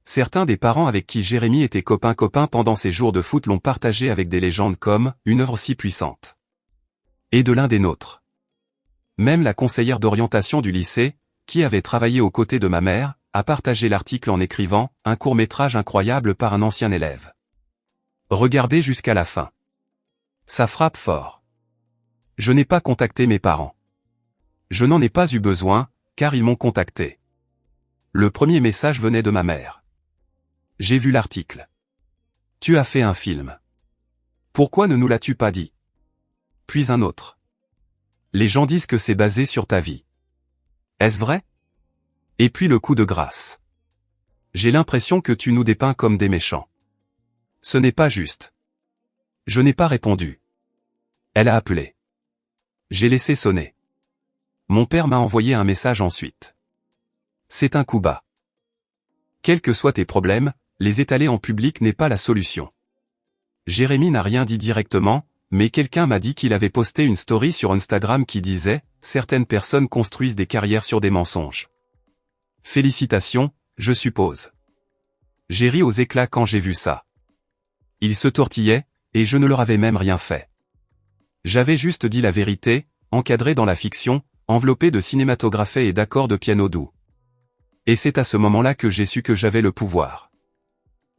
Certains des parents avec qui Jérémy était copain pendant ses jours de foot l'ont partagé avec des légendes comme « Une œuvre si puissante ». Et de l'un des nôtres. Même la conseillère d'orientation du lycée, qui avait travaillé aux côtés de ma mère, a partagé l'article en écrivant « Un court-métrage incroyable par un ancien élève. Regardez jusqu'à la fin. Ça frappe fort. » Je n'ai pas contacté mes parents. Je n'en ai pas eu besoin, car ils m'ont contacté. Le premier message venait de ma mère. J'ai vu l'article. Tu as fait un film. Pourquoi ne nous l'as-tu pas dit? Puis un autre. Les gens disent que c'est basé sur ta vie. Est-ce vrai? Et puis le coup de grâce. J'ai l'impression que tu nous dépeins comme des méchants. Ce n'est pas juste. Je n'ai pas répondu. Elle a appelé. J'ai laissé sonner. Mon père m'a envoyé un message ensuite. C'est un coup bas. Quels que soient tes problèmes, les étaler en public n'est pas la solution. Jérémy n'a rien dit directement, mais quelqu'un m'a dit qu'il avait posté une story sur Instagram qui disait « Certaines personnes construisent des carrières sur des mensonges. » Félicitations, je suppose. J'ai ri aux éclats quand j'ai vu ça. Ils se tortillaient, et je ne leur avais même rien fait. J'avais juste dit la vérité, encadré dans la fiction, enveloppé de cinématographie et d'accords de piano doux. Et c'est à ce moment-là que j'ai su que j'avais le pouvoir.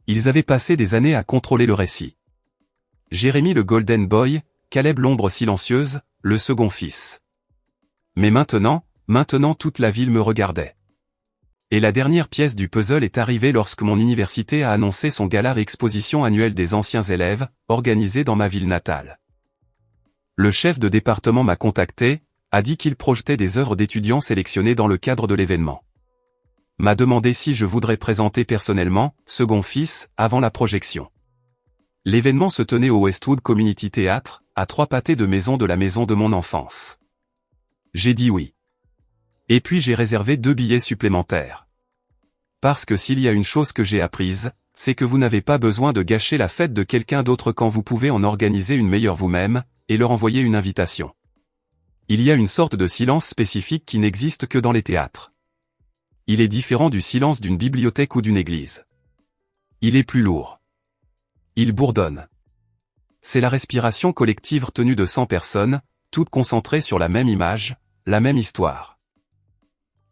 Ils avaient passé des années à contrôler le récit. Jérémy le Golden Boy, Caleb l'ombre silencieuse, le second fils. Mais maintenant toute la ville me regardait. Et la dernière pièce du puzzle est arrivée lorsque mon université a annoncé son gala exposition annuelle des anciens élèves, organisé dans ma ville natale. Le chef de département m'a contacté, a dit qu'il projetait des œuvres d'étudiants sélectionnées dans le cadre de l'événement. M'a demandé si je voudrais présenter personnellement, second fils, avant la projection. L'événement se tenait au Westwood Community Theatre, à 3 pâtés de maison de la maison de mon enfance. J'ai dit oui. Et puis j'ai réservé 2 billets supplémentaires. Parce que s'il y a une chose que j'ai apprise, c'est que vous n'avez pas besoin de gâcher la fête de quelqu'un d'autre quand vous pouvez en organiser une meilleure vous-même, et leur envoyer une invitation. Il y a une sorte de silence spécifique qui n'existe que dans les théâtres. Il est différent du silence d'une bibliothèque ou d'une église. Il est plus lourd. Il bourdonne. C'est la respiration collective tenue de 100 personnes, toutes concentrées sur la même image, la même histoire.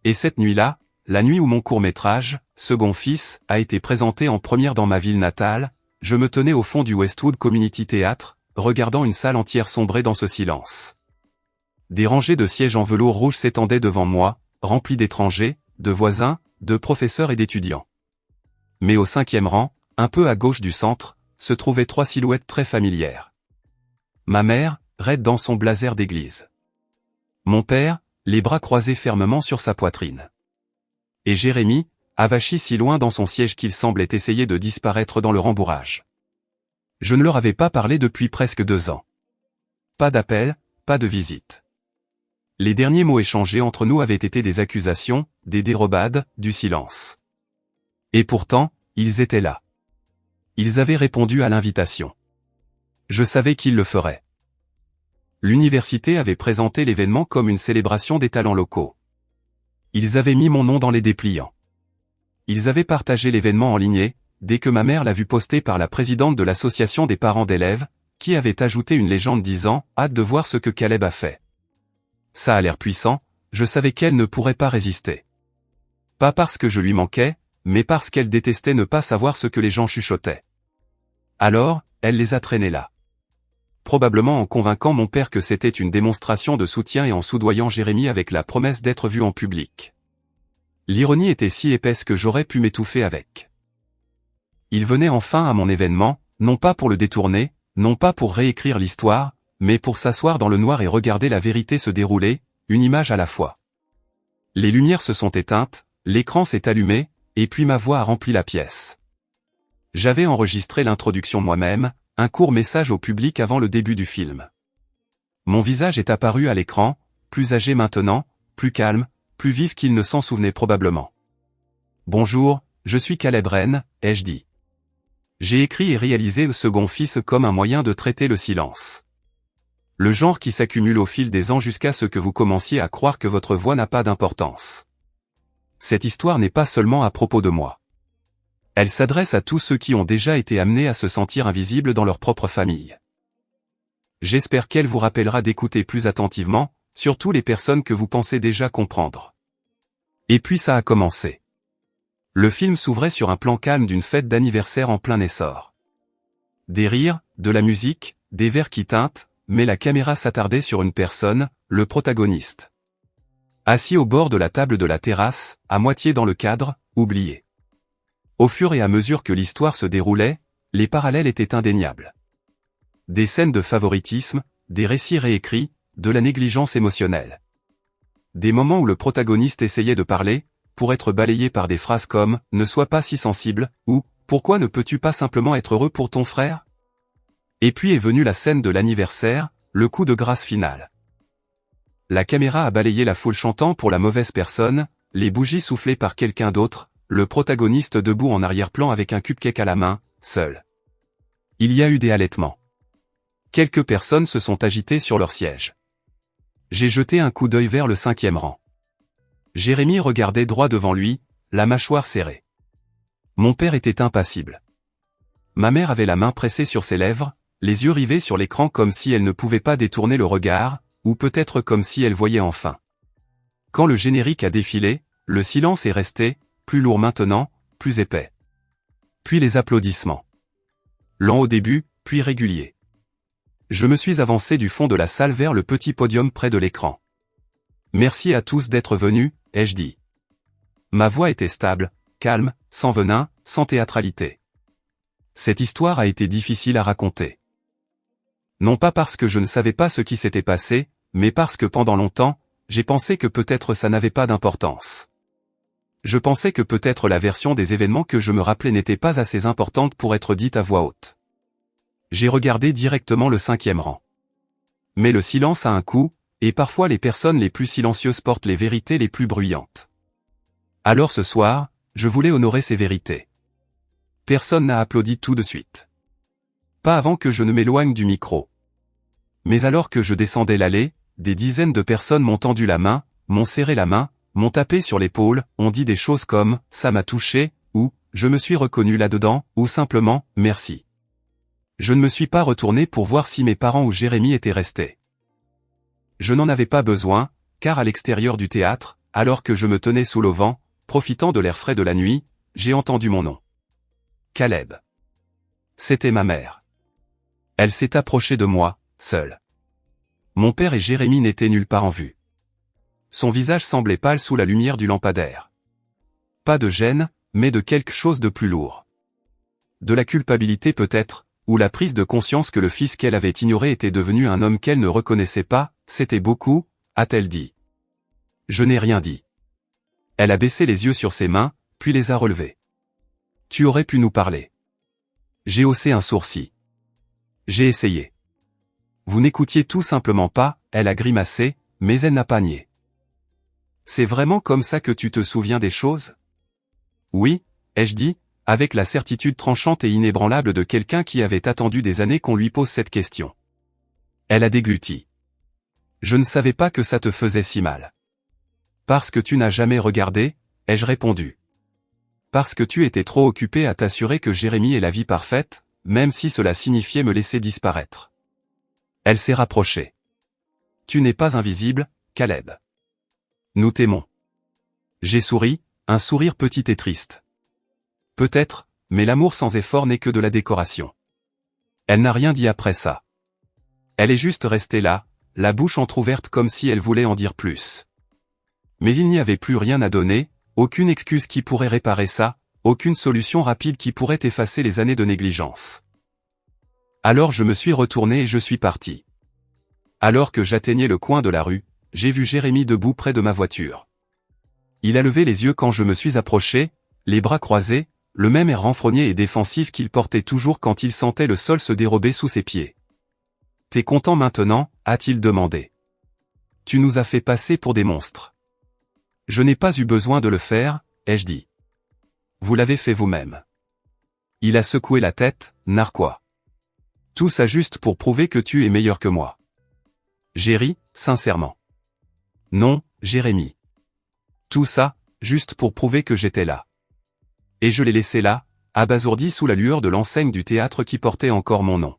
Et cette nuit-là, la nuit où mon court-métrage, Second Fils, a été présenté en première dans ma ville natale, je me tenais au fond du Westwood Community Theatre, regardant une salle entière sombrer dans ce silence. Des rangées de sièges en velours rouge s'étendaient devant moi, remplies d'étrangers, de voisins, de professeurs et d'étudiants. Mais au 5e rang, un peu à gauche du centre, se trouvaient 3 silhouettes très familières. Ma mère, raide dans son blazer d'église. Mon père, les bras croisés fermement sur sa poitrine. Et Jérémy, avachi si loin dans son siège qu'il semblait essayer de disparaître dans le rembourrage. Je ne leur avais pas parlé depuis presque 2 ans. Pas d'appel, pas de visite. Les derniers mots échangés entre nous avaient été des accusations, des dérobades, du silence. Et pourtant, ils étaient là. Ils avaient répondu à l'invitation. Je savais qu'ils le feraient. L'université avait présenté l'événement comme une célébration des talents locaux. Ils avaient mis mon nom dans les dépliants. Ils avaient partagé l'événement en ligne, dès que ma mère l'a vu posté par la présidente de l'association des parents d'élèves, qui avait ajouté une légende disant « Hâte de voir ce que Caleb a fait ». Ça a l'air puissant, je savais qu'elle ne pourrait pas résister. Pas parce que je lui manquais, mais parce qu'elle détestait ne pas savoir ce que les gens chuchotaient. Alors, elle les a traînés là. Probablement en convainquant mon père que c'était une démonstration de soutien et en soudoyant Jérémy avec la promesse d'être vu en public. L'ironie était si épaisse que j'aurais pu m'étouffer avec. Il venait enfin à mon événement, non pas pour le détourner, non pas pour réécrire l'histoire, mais pour s'asseoir dans le noir et regarder la vérité se dérouler, une image à la fois. Les lumières se sont éteintes, l'écran s'est allumé, et puis ma voix a rempli la pièce. J'avais enregistré l'introduction moi-même, un court message au public avant le début du film. Mon visage est apparu à l'écran, plus âgé maintenant, plus calme, plus vif qu'il ne s'en souvenait probablement. Bonjour, je suis Caleb Rennes, ai-je dit. J'ai écrit et réalisé le Second Fils comme un moyen de traiter le silence. Le genre qui s'accumule au fil des ans jusqu'à ce que vous commenciez à croire que votre voix n'a pas d'importance. Cette histoire n'est pas seulement à propos de moi. Elle s'adresse à tous ceux qui ont déjà été amenés à se sentir invisibles dans leur propre famille. J'espère qu'elle vous rappellera d'écouter plus attentivement, surtout les personnes que vous pensez déjà comprendre. Et puis ça a commencé. Le film s'ouvrait sur un plan calme d'une fête d'anniversaire en plein essor. Des rires, de la musique, des verres qui tintent, mais la caméra s'attardait sur une personne, le protagoniste. Assis au bord de la table de la terrasse, à moitié dans le cadre, oublié. Au fur et à mesure que l'histoire se déroulait, les parallèles étaient indéniables. Des scènes de favoritisme, des récits réécrits, de la négligence émotionnelle. Des moments où le protagoniste essayait de parler, pour être balayé par des phrases comme « ne sois pas si sensible » ou « pourquoi ne peux-tu pas simplement être heureux pour ton frère ?» Et puis est venue la scène de l'anniversaire, le coup de grâce final. La caméra a balayé la foule chantant pour la mauvaise personne, les bougies soufflées par quelqu'un d'autre, le protagoniste debout en arrière-plan avec un cupcake à la main, seul. Il y a eu des halètements. Quelques personnes se sont agitées sur leur siège. J'ai jeté un coup d'œil vers le 5e rang. Jérémy regardait droit devant lui, la mâchoire serrée. Mon père était impassible. Ma mère avait la main pressée sur ses lèvres, les yeux rivés sur l'écran comme si elle ne pouvait pas détourner le regard, ou peut-être comme si elle voyait enfin. Quand le générique a défilé, le silence est resté, plus lourd maintenant, plus épais. Puis les applaudissements. Lents au début, puis réguliers. Je me suis avancé du fond de la salle vers le petit podium près de l'écran. Merci à tous d'être venus, ai-je dit. Ma voix était stable, calme, sans venin, sans théâtralité. Cette histoire a été difficile à raconter. Non pas parce que je ne savais pas ce qui s'était passé, mais parce que pendant longtemps, j'ai pensé que peut-être ça n'avait pas d'importance. Je pensais que peut-être la version des événements que je me rappelais n'était pas assez importante pour être dite à voix haute. J'ai regardé directement le 5e rang. Mais le silence a un coût, et parfois les personnes les plus silencieuses portent les vérités les plus bruyantes. Alors ce soir, je voulais honorer ces vérités. Personne n'a applaudi tout de suite. Pas avant que je ne m'éloigne du micro. Mais alors que je descendais l'allée, des dizaines de personnes m'ont tendu la main, m'ont serré la main, m'ont tapé sur l'épaule, ont dit des choses comme « ça m'a touché » ou « je me suis reconnu là-dedans » ou simplement « merci ». Je ne me suis pas retourné pour voir si mes parents ou Jérémy étaient restés. Je n'en avais pas besoin, car à l'extérieur du théâtre, alors que je me tenais sous l'auvent, profitant de l'air frais de la nuit, j'ai entendu mon nom. Caleb. C'était ma mère. Elle s'est approchée de moi, seule. Mon père et Jérémy n'étaient nulle part en vue. Son visage semblait pâle sous la lumière du lampadaire. Pas de gêne, mais de quelque chose de plus lourd. De la culpabilité peut-être, ou la prise de conscience que le fils qu'elle avait ignoré était devenu un homme qu'elle ne reconnaissait pas, c'était beaucoup, a-t-elle dit. Je n'ai rien dit. Elle a baissé les yeux sur ses mains, puis les a relevés. Tu aurais pu nous parler. J'ai haussé un sourcil. J'ai essayé. Vous n'écoutiez tout simplement pas, elle a grimacé, mais elle n'a pas nié. C'est vraiment comme ça que tu te souviens des choses? Oui, ai-je dit, avec la certitude tranchante et inébranlable de quelqu'un qui avait attendu des années qu'on lui pose cette question. Elle a dégluti. Je ne savais pas que ça te faisait si mal. Parce que tu n'as jamais regardé, ai-je répondu. Parce que tu étais trop occupé à t'assurer que Jérémy ait la vie parfaite, même si cela signifiait me laisser disparaître. Elle s'est rapprochée. Tu n'es pas invisible, Caleb. Nous t'aimons. J'ai souri, un sourire petit et triste. Peut-être, mais l'amour sans effort n'est que de la décoration. Elle n'a rien dit après ça. Elle est juste restée là, la bouche entr'ouverte comme si elle voulait en dire plus. Mais il n'y avait plus rien à donner, aucune excuse qui pourrait réparer ça, aucune solution rapide qui pourrait effacer les années de négligence. Alors je me suis retourné et je suis parti. Alors que j'atteignais le coin de la rue, j'ai vu Jérémy debout près de ma voiture. Il a levé les yeux quand je me suis approché, les bras croisés, le même air renfrogné et défensif qu'il portait toujours quand il sentait le sol se dérober sous ses pieds. « T'es content maintenant ?» a-t-il demandé. « Tu nous as fait passer pour des monstres. » « Je n'ai pas eu besoin de le faire, ai-je dit. Vous l'avez fait vous-même. » Il a secoué la tête, narquois. « Tout ça juste pour prouver que tu es meilleur que moi. » J'ai ri, sincèrement. « Non, Jérémy. Tout ça, juste pour prouver que j'étais là. » Et je l'ai laissé là, abasourdi sous la lueur de l'enseigne du théâtre qui portait encore mon nom.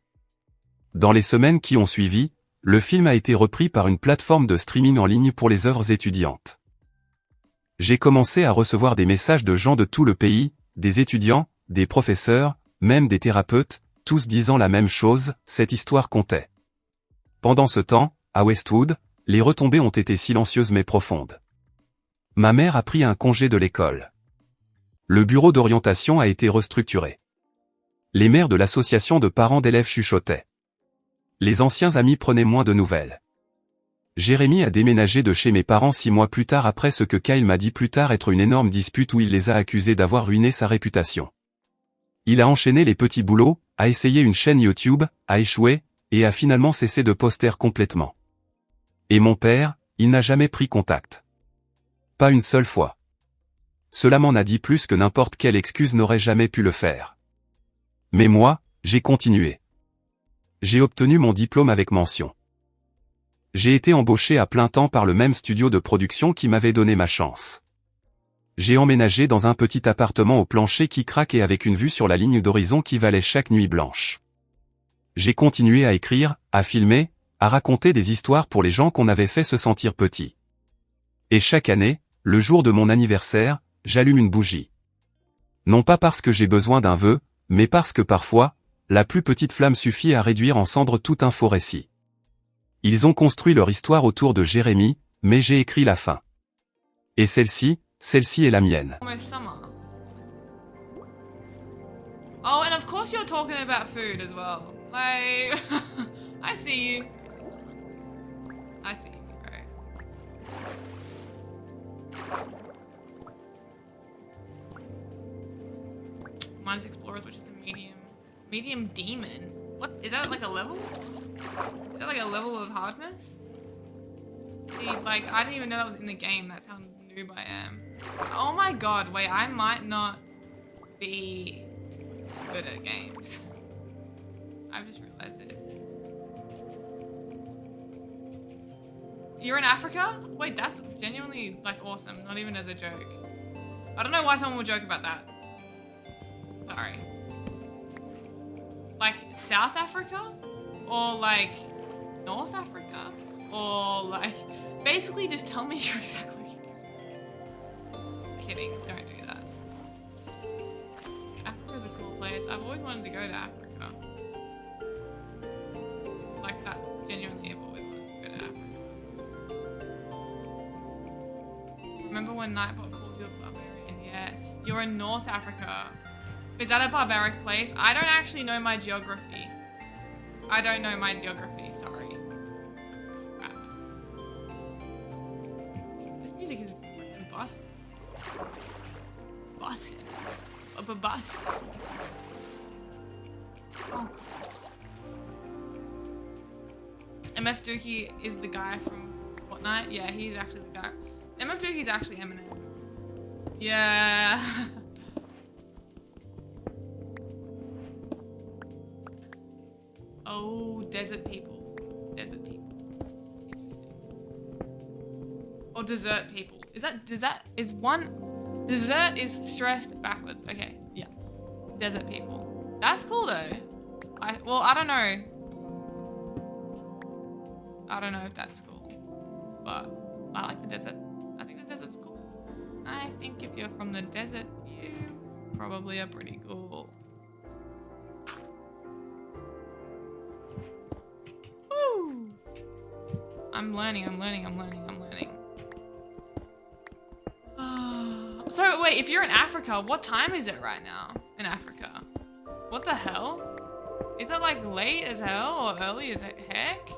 Dans les semaines qui ont suivi, le film a été repris par une plateforme de streaming en ligne pour les œuvres étudiantes. J'ai commencé à recevoir des messages de gens de tout le pays, des étudiants, des professeurs, même des thérapeutes, tous disant la même chose, cette histoire comptait. Pendant ce temps, à Westwood, les retombées ont été silencieuses mais profondes. Ma mère a pris un congé de l'école. Le bureau d'orientation a été restructuré. Les mères de l'association de parents d'élèves chuchotaient. Les anciens amis prenaient moins de nouvelles. Jérémy a déménagé de chez mes parents 6 mois plus tard après ce que Kyle m'a dit plus tard être une énorme dispute où il les a accusés d'avoir ruiné sa réputation. Il a enchaîné les petits boulots, a essayé une chaîne YouTube, a échoué, Et a finalement cessé de poster complètement. Et mon père, il n'a jamais pris contact. Pas une seule fois. Cela m'en a dit plus que n'importe quelle excuse n'aurait jamais pu le faire. Mais moi, j'ai continué. J'ai obtenu mon diplôme avec mention. J'ai été embauché à plein temps par le même studio de production qui m'avait donné ma chance. J'ai emménagé dans un petit appartement au plancher qui craque et avec une vue sur la ligne d'horizon qui valait chaque nuit blanche. J'ai continué à écrire, à filmer, à raconter des histoires pour les gens qu'on avait fait se sentir petits. Et chaque année, le jour de mon anniversaire, j'allume une bougie. Non pas parce que j'ai besoin d'un vœu, mais parce que parfois, la plus petite flamme suffit à réduire en cendres tout un faux récit. Ils ont construit leur histoire autour de Jérémie, mais j'ai écrit la fin. Et celle-ci est la mienne. Oh, and of course you're talking about food as well. Like, I see you. I see you, bro. Minus Explorers, which is a medium demon. What, is that like a level? Is that like a level of hardness? See, like, I didn't even know that was in the game. That's how noob I am. Oh my god, wait, I might not be good at games. I've just realized this. You're in Africa? Wait, that's genuinely, like, awesome. Not even as a joke. I don't know why someone would joke about that. Sorry. Like, South Africa? Or, like, North Africa? Or, like, basically just tell me your exact location. Kidding, don't do that. Africa's a cool place. I've always wanted to go to Africa. Like that, genuinely, I've always wanted to go to Africa. Remember when Nightbot called you a barbarian? Yes. You're in North Africa. Is that a barbaric place? I don't actually know my geography. I don't know my geography, sorry. Crap. This music is freaking bussin'. Bussin'. Bussin'. Oh. MF Dookie is the guy from Fortnite? Yeah, he's actually the guy. MF Dookie's actually Eminem. Yeah. Oh, desert people. Desert people. Interesting. Or desert people. Dessert is stressed backwards. Okay, yeah. Desert people. That's cool though. I don't know. I don't know if that's cool. But I like the desert. I think the desert's cool. I think if you're from the desert, you probably are pretty cool. Woo! I'm learning. So wait, if you're in Africa, what time is it right now in Africa? What the hell? Is it like late as hell or early as heck?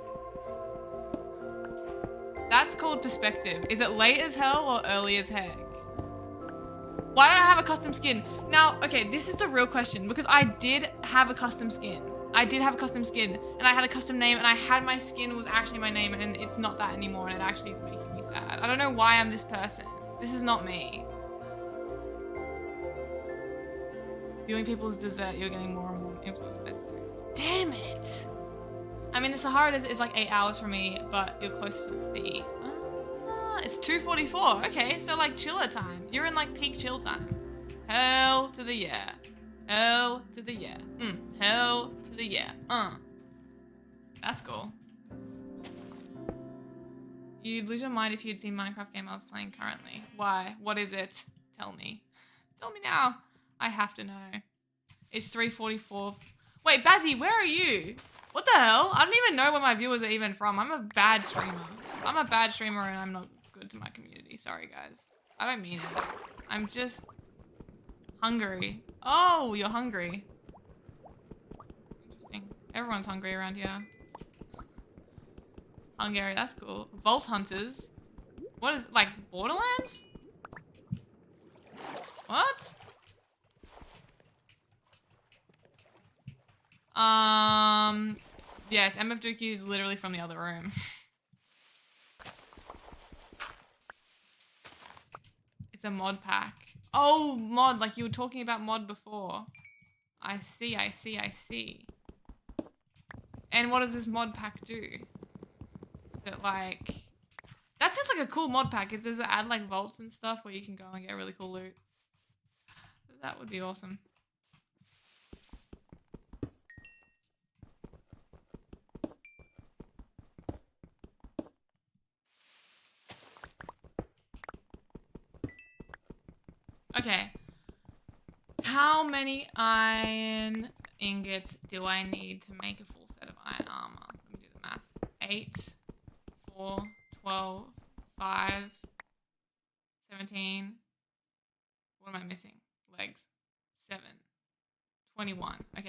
That's called perspective. Is it late as hell or early as heck? Why don't I have a custom skin? Now, okay, this is the real question because I did have a custom skin. And I had a custom name and I had my skin was actually my name and it's not that anymore and it actually is making me sad. I don't know why I'm this person. This is not me. Viewing people's dessert, you're getting more and more influenced by desserts. Damn it! I mean, the Sahara Desert is like 8 hours from me, but you're close to the sea. It's 2:44. Okay, so like chiller time. You're in like peak chill time. Hell to the yeah. Hell to the yeah. Hell to the yeah. That's cool. You'd lose your mind if you'd seen Minecraft game I was playing currently. Why? What is it? Tell me. Tell me now. I have to know. It's 3:44. Wait, Bazzy, where are you? What the hell? I don't even know where my viewers are even from. I'm a bad streamer. I'm a bad streamer and I'm not good to my community. Sorry, guys. I don't mean it. I'm just hungry. Oh, you're hungry. Interesting. Everyone's hungry around here. Hungary, that's cool. Vault Hunters. What is, like, Borderlands? What? Yes, MF Dookie is literally from the other room. It's a mod pack. Oh, mod, like you were talking about mod before. I see, I see, I see. And what does this mod pack do? Is it like... That sounds like a cool mod pack. Does it add like vaults and stuff where you can go and get really cool loot? That would be awesome. Okay. How many iron ingots do I need to make a full set of iron armor? Let me do the maths. 8, 4, 12, 5, 17. What am I missing? Legs. 7. 21. Okay,